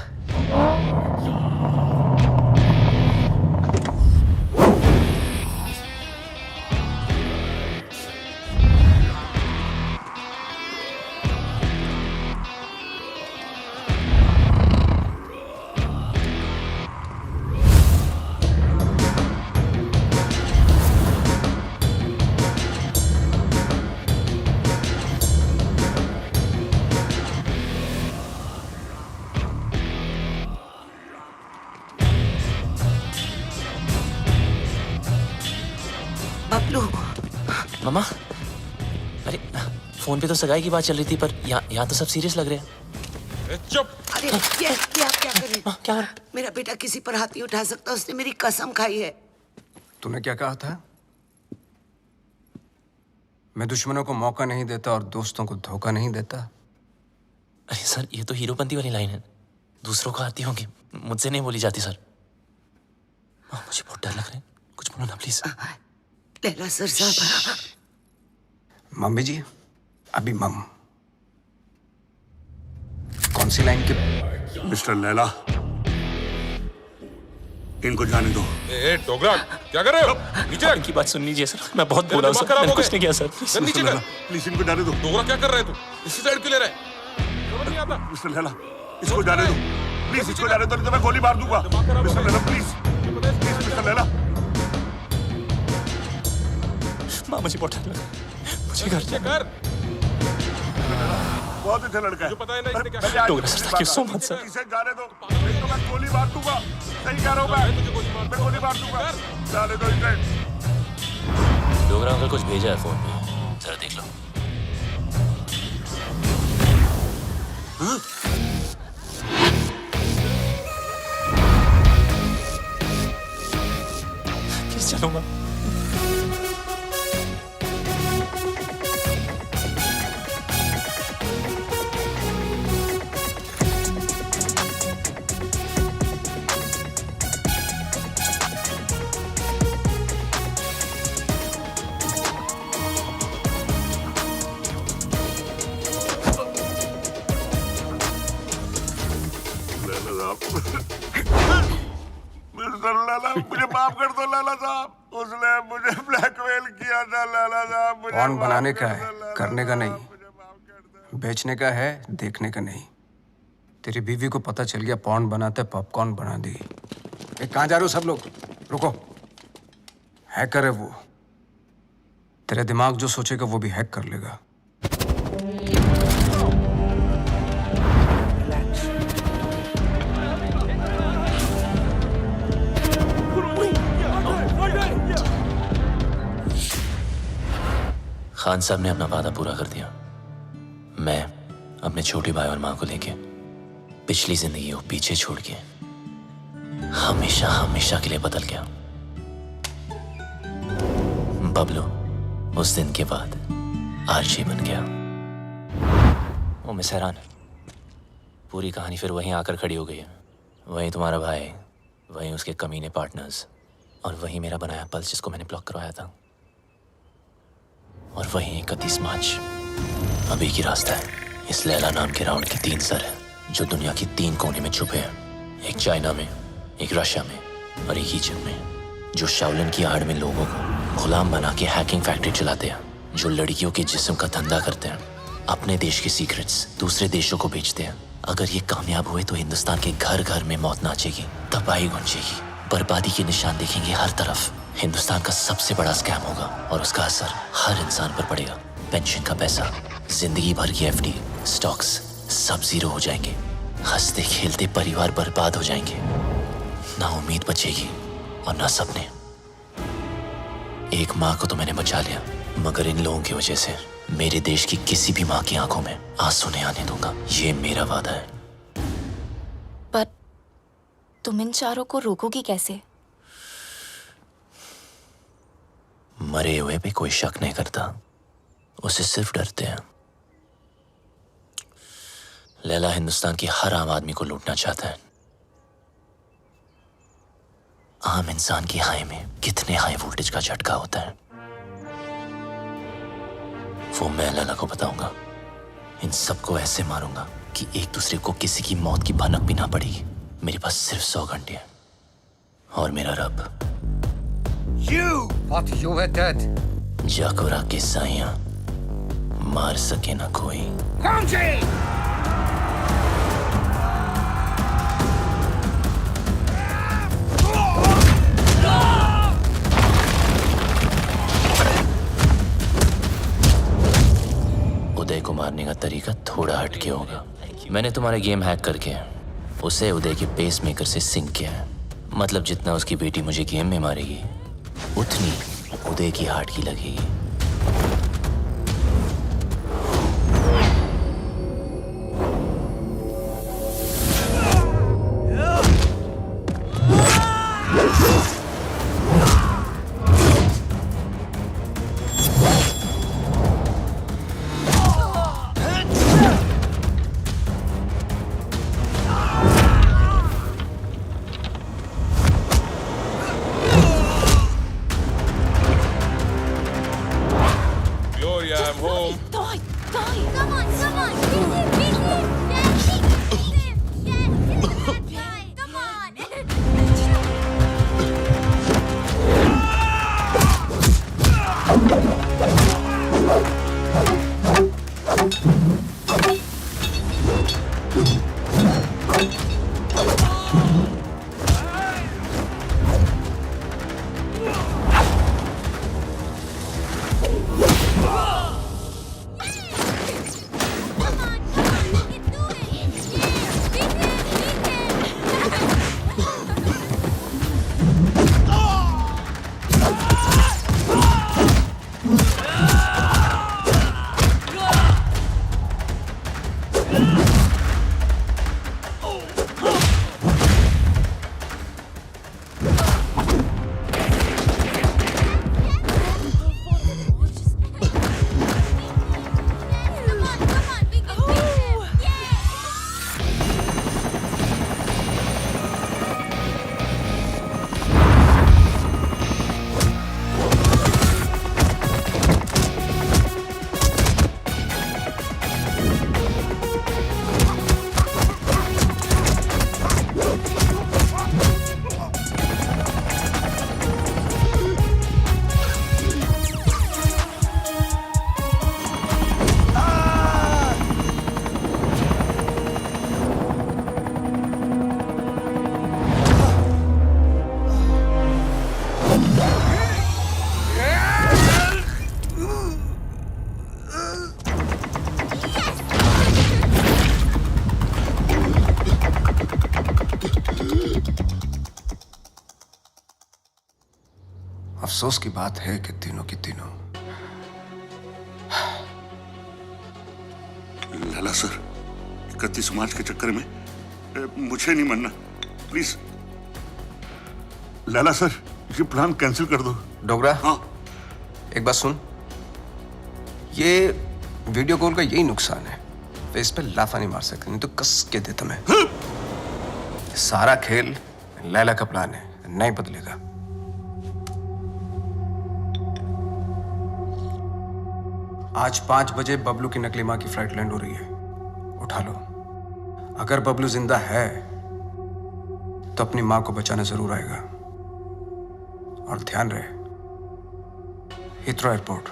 बबलू। मामा, अरे फोन पे तो सगाई की बात चल रही थी, पर यहाँ तो सब सीरियस लग रहे हैं। चुप। अरे ये आप क्या कर रहे? क्या? मेरा बेटा किसी पर हाथ नहीं उठा सकता, उसने मेरी कसम खाई है। तूने क्या कहा था? मैं दुश्मनों को मौका नहीं देता और दोस्तों को धोखा नहीं देता। अरे सर, ये तो हीरोपंती वाली लाइन है। दूसरों को आती होंगी, मुझसे नहीं बोली जाती सर। मुझे बहुत डर लग रहा है, कुछ बोलो ना प्लीज। लैला सर साहब। मम्मी जी, अभी मम कौन सी लाइन की? मिस्टर लैला, इनको जाने दो। ए डोगरा, क्या कर रहे हो? नीचे इनकी बात सुन लीजिए सर, मैं बहुत बोला हूं सर, मैंने कुछ नहीं किया सर। नीचे कर। प्लीज इनको जाने दो। डोगरा क्या कर रहे है तू? इसी साइड क्यों ले रहा है? समझ नहीं आता। मिस्टर लैला, इसको जाने दो प्लीज, इसको जाने दो, नहीं तो मैं गोली मार दूंगा। Mister Laila please, please mister Laila. माँ मुझे बहुत डर लग रहा है, मुझे घर कर। बहुत अच्छा लड़का है, पता है ना इसने क्या? Dogra sir, thank you so much sir. इसे जाने दो, नहीं तो मैं गोली मार दूंगा। सही कह रहा हूँ मैं गोली मार दूंगा। जाने दो इसे। डोगरा अंकल कुछ भेजा है फोन पे, जरा देख लो। प्लीज चलो माँ। मिस्टर लैला, मुझे माफ कर दो लैला साहब, उसने मुझे ब्लैकमेल किया था लैला साहब। पॉर्न बनाने का है, करने का नहीं। बेचने का है, देखने का नहीं। तेरी बीवी को पता चल गया पॉर्न बनाते, पॉपकॉर्न बना दी। कहाँ जा रहे हो सब लोग? रुको, हैकर है वो। तेरा दिमाग जो सोचेगा वो भी हैक कर लेगा। खान साहब ने अपना वादा पूरा कर दिया। मैं अपने छोटे भाई और माँ को लेके पिछली जिंदगी को पीछे छोड़ के हमेशा हमेशा के लिए बदल गया। बबलू उस दिन के बाद आर्ची बन गया। ओ मिस हैरान, पूरी कहानी फिर वहीं आकर खड़ी हो गई है। वहीं तुम्हारा भाई, वहीं उसके कमीने पार्टनर्स, और वहीं मेरा बनाया पल्स जिसको मैंने ब्लॉक करवाया था, और वहीं 31 मार्च अब एक ही रास्ता है। इस लैला नाम के राउंड के 3 सर हैं जो दुनिया के 3 कोने में छुपे हैं। एक चाइना में, एक रशिया में और एक इजिप्ट में, जो शाओलिन की आड़ में लोगों को गुलाम बना के हैकिंग फैक्ट्री चलाते हैं, जो लड़कियों के जिस्म का धंधा करते हैं, अपने देश के सीक्रेट्स दूसरे देशों को बेचते हैं। अगर ये कामयाब हुए तो हिंदुस्तान के घर घर में मौत नाचेगी, तबाही गूंजेगी, बर्बादी के निशान दिखेंगे हर तरफ। हिंदुस्तान का सबसे बड़ा स्कैम होगा और उसका असर हर इंसान पर पड़ेगा। पेंशन का पैसा, जिंदगी भर की एफडी, स्टॉक्स सब जीरो हो जाएंगे। हंसते खेलते परिवार बर्बाद हो जाएंगे। ना उम्मीद बचेगी और ना सपने। एक माँ को तो मैंने बचा लिया, मगर इन लोगों की वजह से मेरे देश की किसी भी माँ की आंखों में आंसू नहीं आने दूंगा। ये मेरा वादा है। पर तुम इन चारों को रोकोगी कैसे? मरे हुए पे कोई शक नहीं करता, उसे सिर्फ डरते हैं। लैला हिंदुस्तान के हर आम आदमी को लूटना चाहता है। आम इंसान की हाई में कितने हाई वोल्टेज का झटका होता है वो मैं लैला को बताऊंगा। इन सबको ऐसे मारूंगा कि एक दूसरे को किसी की मौत की भनक भी ना पड़ेगी। मेरे पास सिर्फ 100 घंटे हैं और मेरा रब जाकोरा के साइयां मार सके ना कोई। उदय को मारने का तरीका थोड़ा हटके होगा। मैंने तुम्हारे गेम हैक करके उसे उदय के पेस मेकर से सिंक किया है। मतलब जितना उसकी बेटी मुझे गेम में मारेगी उतनी उदय की हार्ट की लगेगी। अफसोस की बात है कि तीनों की तीनों। लाला सर, 31 मार्च के चक्कर में मुझे नहीं मरना, प्लीज। लाला सर, ये प्लान कैंसिल कर दो। डोगरा, हाँ, एक बात सुन। ये वीडियो कॉल का यही नुकसान है, फेस पे लाफा नहीं मार सकते, नहीं तो कस के देता मैं। सारा खेल लैला का प्लान है, नहीं बदलेगा। आज 5 बजे बबलू की नकली माँ की फ्लाइट लैंड हो रही है। उठा लो। अगर बबलू जिंदा है तो अपनी माँ को बचाने जरूर आएगा। और ध्यान रहे, हीथ्रो एयरपोर्ट,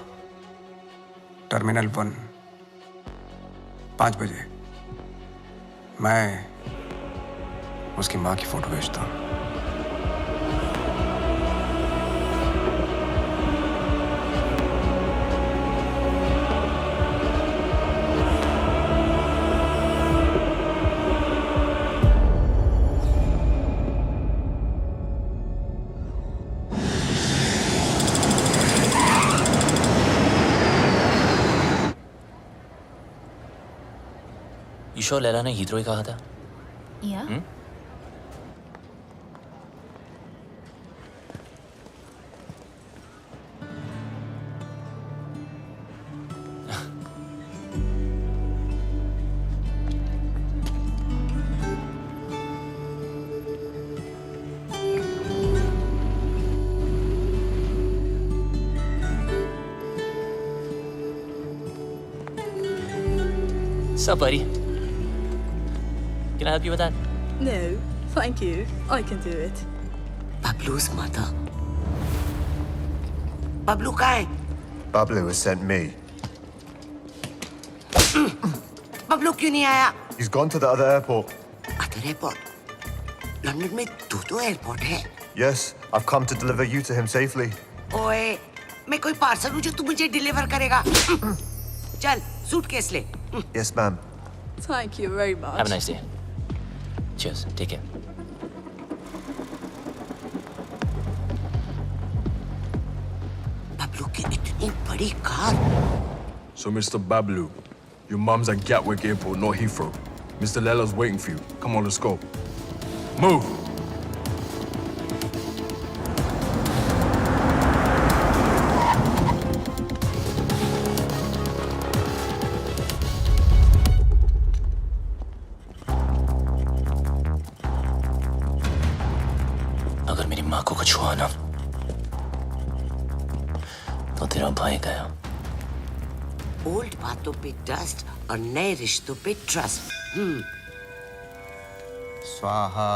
टर्मिनल 1, 5 बजे मैं उसकी माँ की फोटो भेजता हूँ। ईशो लैला ने हीथ्रो ही कहा था। Yeah. Sup, buddy? Can I help you with that? No, thank you. I can do it. Bablu's mother. Bablu कहाँ है? Bablu has sent me. Bablu क्यों नहीं आया? He's gone to the other airport. Other airport? London में 2 airport है। Yes, I've come to deliver you to him safely. ओए, मैं कोई पार्सल हूँ जो तू मुझे डिलीवर करेगा। चल, सूटकेस ले। Yes, ma'am. Thank you very much. Have a nice day. Cheers. Take care. Bablu की इतनी बड़ी car. So, Mr. Bablu, your mum's at Gatwick Airport, not Heathrow. Mr. Lella's waiting for you. Come on, let's go. Move! अगर मेरी माँ को कुछ हुआ ना तो तेरा भाई गया। ओल्ड बातों पे डस्ट और नए रिश्तों पे ट्रस्ट। स्वाहा।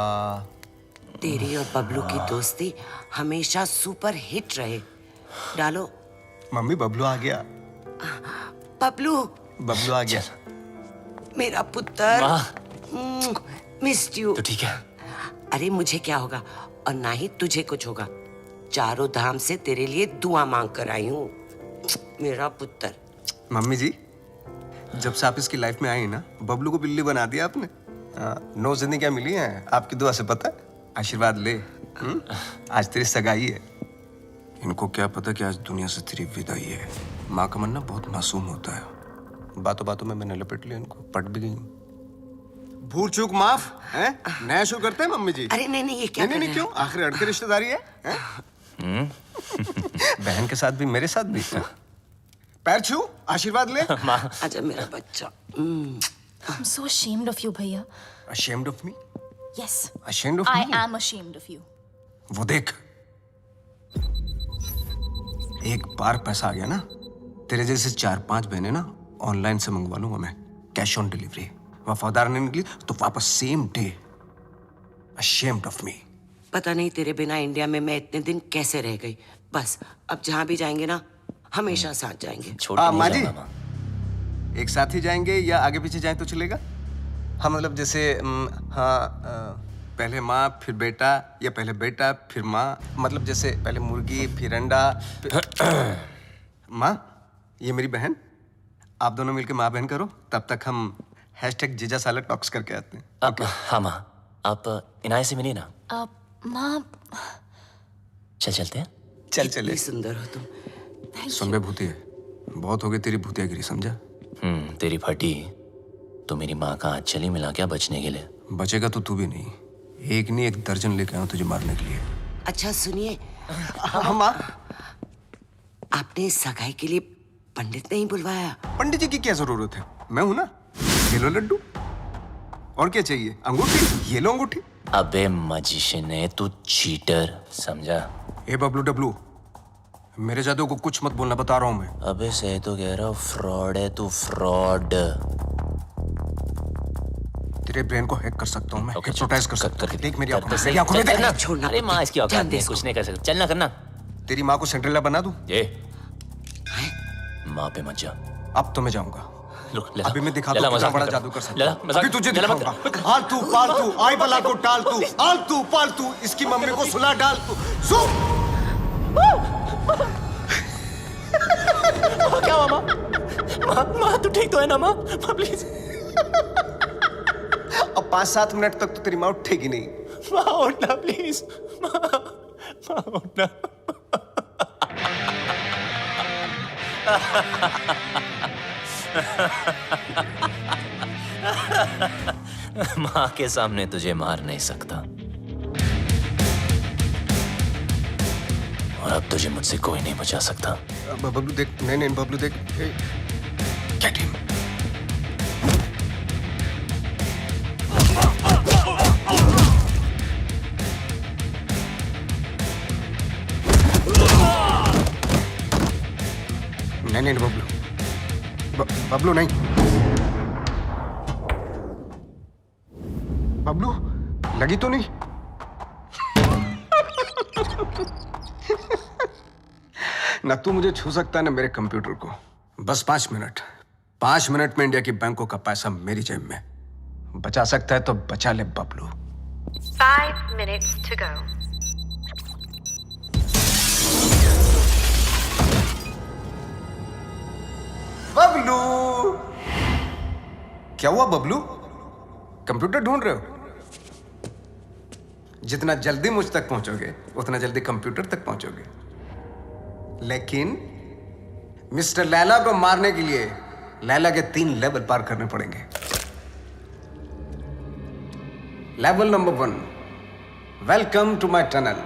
तेरी और बबलू की दोस्ती हमेशा सुपर हिट रहे। डालो। मम्मी बबलू आ गया। बबलू। बबलू आ गया। मेरा पुत्र। Missed you. तो ठीक है। अरे मुझे क्या होगा और ना ही तुझे कुछ होगा। चारों धाम से तेरे लिए दुआ मांग कर आई हूँ, मेरा पुत्र। मम्मी जी, जब से आप इसकी लाइफ में आई ना, बबलू को बिल्ली बना दिया आपने। 9 जिंदगियां मिली हैं आपकी दुआ से, पता है? आशीर्वाद ले। आज तेरी सगाई है। इनको क्या पता कि आज दुनिया से तेरी विदाई है। माँ का मन ना बहुत मासूम होता है। बातों बातों में मैंने लपेट लिया इनको, पट भी गई। भूल चूक माफ है। नया शो करते हैं मम्मी जी। अरे नहीं ये क्या? नहीं क्यों? आखिर अड़के रिश्तेदारी है? बहन के साथ भी मेरे साथ भी। पैर छू, आशीर्वाद ले। आजा मेरा बच्चा। I'm so ashamed of you, भैया। Ashamed of me? Yes. Ashamed of I me? am ashamed of you. वो देख, एक बार पैसा आ गया ना, तेरे जैसे 4-5 बहनें ना ऑनलाइन से मंगवा लूंगा मैं, कैश ऑन डिलीवरी। वफादार नहीं निकली तो वापस same day. Ashamed of me. पता नहीं तेरे बिना इंडिया में मैं इतने दिन कैसे रह गई। बस अब जहाँ भी जाएंगे ना, हमेशा साथ जाएंगे। माँ जी, एक साथ ही जाएंगे या आगे पीछे जाएं तो चलेगा? हाँ मतलब जैसे पहले माँ फिर बेटा, या पहले बेटा फिर माँ, मतलब जैसे पहले मुर्गी फिर अंडा माँ, ये मेरी बहन, आप दोनों मिलकर माँ बहन करो, तब तक हम #जीजा साला टॉक्स करके आते हैं। हाँ माँ, आप इनाय से मिलिए ना। माँ, चलते हैं। चले। सुंदर हो तुम। सुन बे भूतिया, बहुत हो गई तेरी भूतियागिरी, समझा? तेरी फटी तो मेरी माँ का हाथ चली मिला क्या बचने के लिए? बचेगा तो तू भी नहीं, एक नहीं 1 दर्जन लेके आया तुझे मारने के लिए। अच्छा सुनिए, माँ, आपने सगाई के लिए पंडित नहीं बुलवाया? पंडित जी की क्या जरूरत है? मैं हूं ना। ये लो लड्डू, और क्या चाहिए? अंगूठी, ये लो अंगूठी। अबे मजिशियन है तू, चीटर, समझा? ए बबलू डब्लू, मेरे जादू को कुछ मत बोलना, बता रहा हूं मैं। अबे सही तो कह रहा हूँ, फ्रॉड है तू, फ्रॉड। तेरे ब्रेन को हैक कर सकता हूँ मैं, हिप्नोटाइज कर सकता हूँ। देख मेरी आंखों में, सही, मेरी आंखों में चल देख। ना, छोड़ना। अरे माँ इसकी औकात नहीं, कुछ नहीं कर सकता। चलना करना। तेरी माँ को सेंट्रेला बना दूं? ये माँ पे मत जा। अब तो मैं जाऊंगा। अभी मैं दिखा लला, दूं कितना मजाक बड़ा कर। जादू कर सकता लला, हूं। मजाक- अभी तुझे लला, मत दिखाऊंगा। आलतू पालतू आई बला को टालतू, आलतू पालतू इसकी मम्मी को सुला डालतू। क्या हुआ माँ? माँ तू ठीक तो है ना माँ? माँ प्लीज। अब 5-7 मिनट तक तो तेरी माँ उठेगी नहीं। माँ उठना प्लीज। माँ उठना। माँ के सामने तुझे मार नहीं सकता, और अब तुझे मुझसे कोई नहीं बचा सकता। बबलू देख, नहीं बबलू देख। Get him. नहीं बबलू, बबलू नहीं। बबलू लगी तो नहीं? ना तू मुझे छू सकता है ना मेरे कंप्यूटर को। बस 5 मिनट। 5 मिनट में इंडिया की बैंकों का पैसा मेरी जेब में। बचा सकता है तो बचा ले Bablu. 5 minutes to go. Bablu क्या हुआ बबलू? कंप्यूटर ढूंढ रहे हो? जितना जल्दी मुझ तक पहुंचोगे उतना जल्दी कंप्यूटर तक पहुंचोगे। लेकिन मिस्टर लैला को मारने के लिए लैला के 3 लेवल पार करने पड़ेंगे। Level number 1, welcome to my tunnel.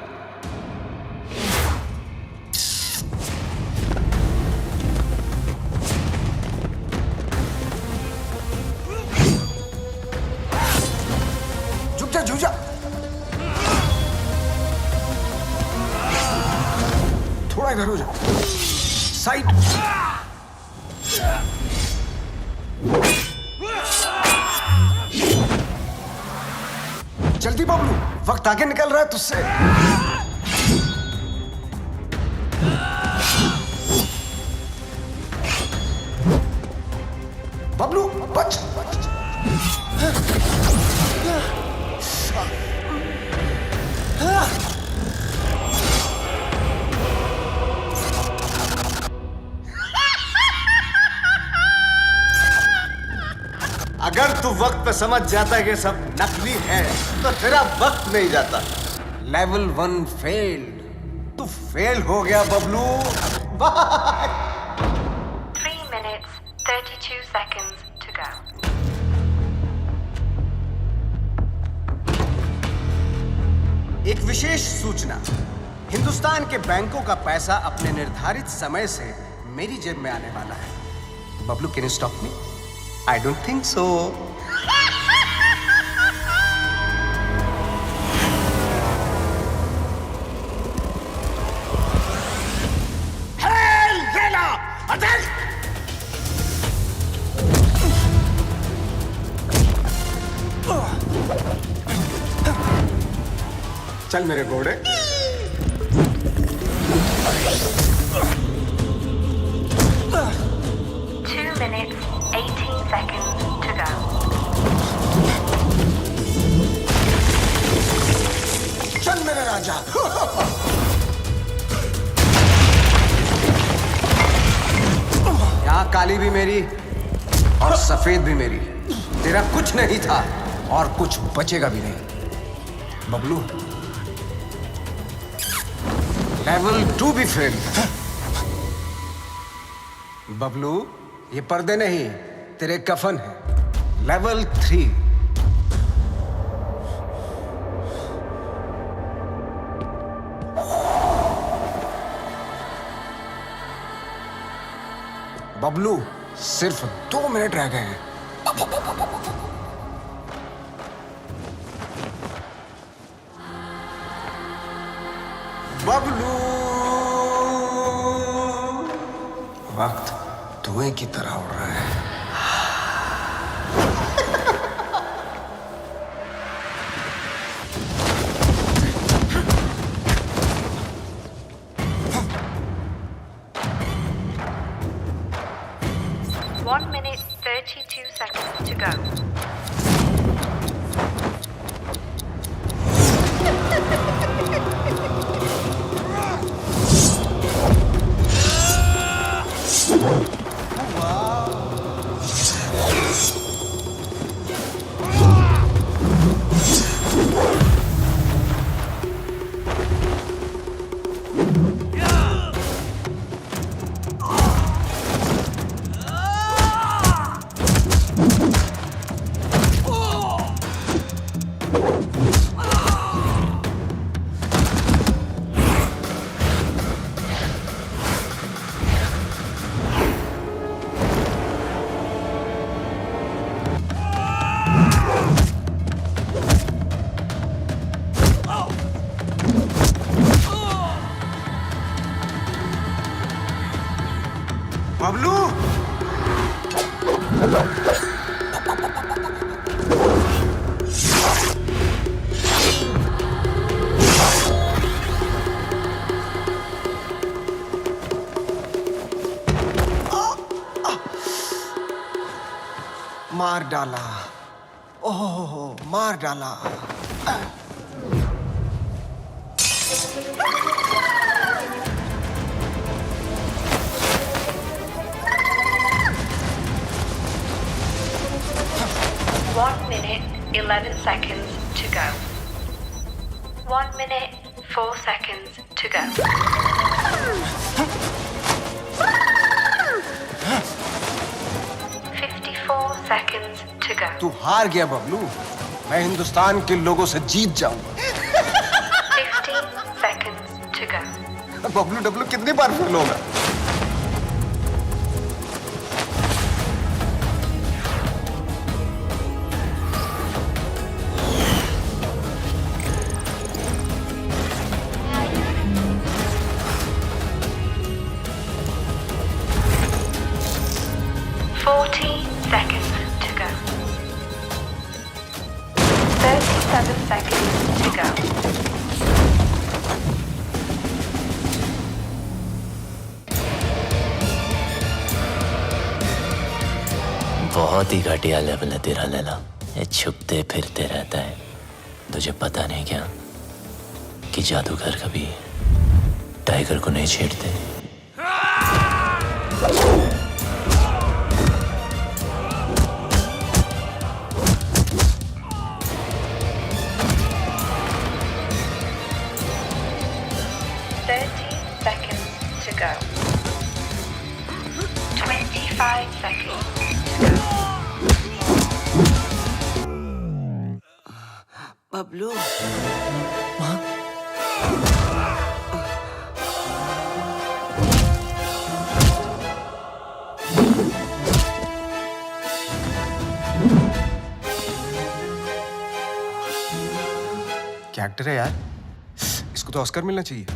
झुक जा, झुक जा। थोड़ा इधर हो जा। साइड। जल्दी बबलू, वक्त आगे निकल रहा है तुझसे। बबलू बच। अगर तू वक्त पे समझ जाता है कि सब नकली है तो तेरा वक्त नहीं जाता। Level 1 failed. तू फेल हो गया Bablu. 3 minutes, 32 seconds to go. एक विशेष सूचना, हिंदुस्तान के बैंकों का पैसा अपने निर्धारित समय से मेरी जेब में आने वाला है। Bablu, can you stop me? I don't think so. Hell, Lena! Adel! चल मेरे घोड़े। 2 minutes, 18 seconds to go. चल मेरे राजा। यहाँ काली भी मेरी और सफेद भी मेरी। तेरा कुछ नहीं था और कुछ बचेगा भी नहीं। बबलू, लेवल 2 भी फेल। बबलू, ये पर्दे नहीं तेरे कफन है। लेवल 3। बबलू, सिर्फ 2 मिनट रह गए हैं। बबलू वक्त धुएं की तरह उड़ रहा है। One minute, 32 seconds to go. Bablu! मार डाला। ओह, मार डाला। One minute, 11 seconds to go. 1 minute, 4 seconds to go. Seconds to go. तू हार गया बबलू। मैं हिंदुस्तान के लोगों से जीत जाऊंगा। 15 seconds to go. Bablu Dablu कितनी बार फेल होगा? Seconds to go. 37 seconds to go. बहुत ही घटिया लेवल है तेरा लैला। ये छुपते फिरते रहता है। तुझे पता नहीं क्या कि जादूगर कभी टाइगर को नहीं छेड़ते। Go. 25 seconds. बबलू, क्या एक्टर है यार? इसको तो ऑस्कर मिलना चाहिए।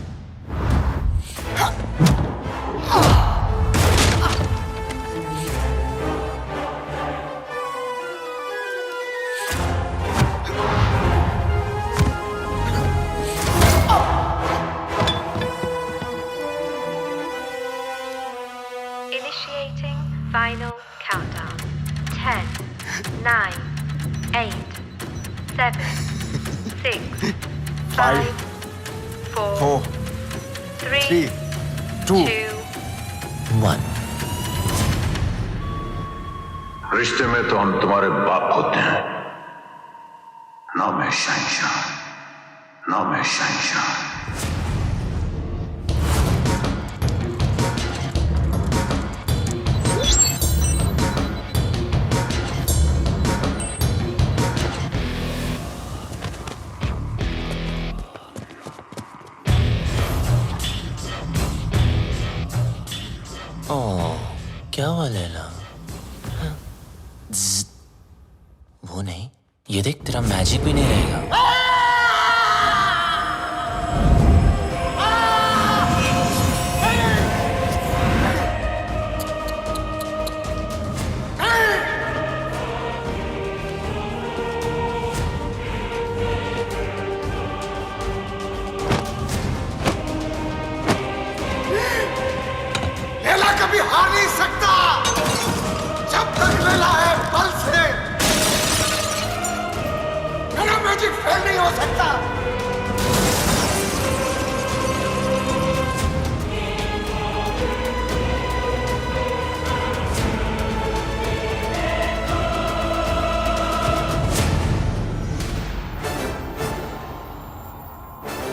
Initiating final countdown. 10, 9, 8, 7, 6, 5, 4, 3, 2, 1। रिश्ते में तो हम तुम्हारे बाप होते हैं, ना मैं शहंशाह, ना मैं शहंशाह। क्या हुआ लैला? वो नहीं, ये देख तेरा मैजिक भी नहीं रहेगा। लॉजिक फेल नहीं हो सकता।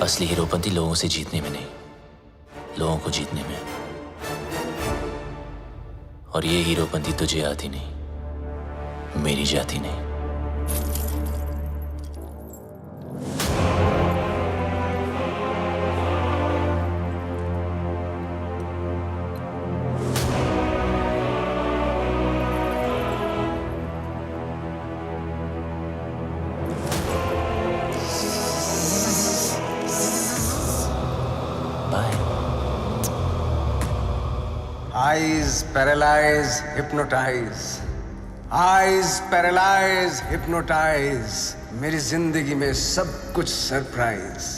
असली हीरोपंती लोगों से जीतने में नहीं, लोगों को जीतने में। और ये हीरोपंती तुझे आती नहीं, मेरी जाती नहीं। Eyes paralyze, hypnotize. Eyes paralyze, hypnotize. मेरी जिंदगी में सब कुछ surprise.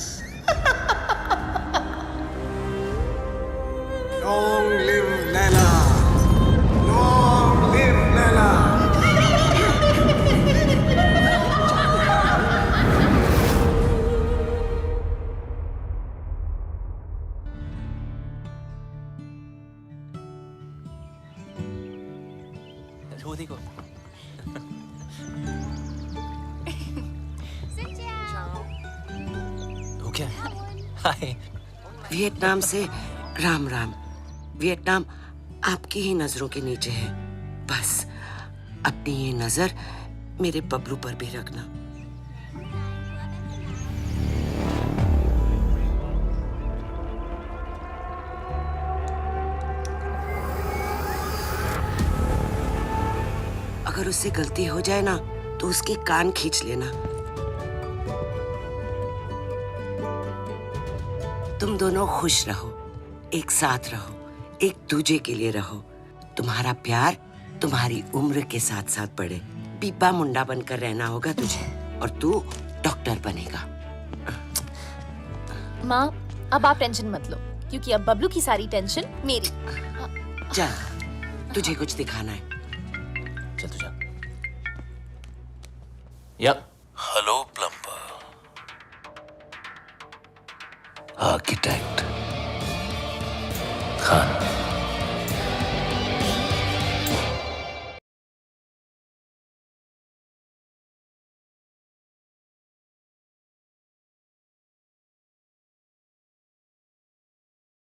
Long live Laila. Long live Laila. वो देखो। वो क्या? हाय। वियतनाम से राम राम। वियतनाम आपकी ही नजरों के नीचे है। बस अपनी ये नजर मेरे बबलू पर भी रखना। अगर उससे गलती हो जाए ना तो उसके कान खींच लेना। तुम दोनों खुश रहो, एक साथ रहो, एक दूजे के लिए रहो। तुम्हारा प्यार तुम्हारी उम्र के साथ साथ बढ़े। पीपा मुंडा बनकर रहना होगा तुझे और तू डॉक्टर बनेगा। माँ, अब आप टेंशन मत लो क्योंकि अब बबलू की सारी टेंशन मेरी। चल, तुझे कुछ दिखाना है। चल तू जा। Yep. Hello plumber, architect Khan.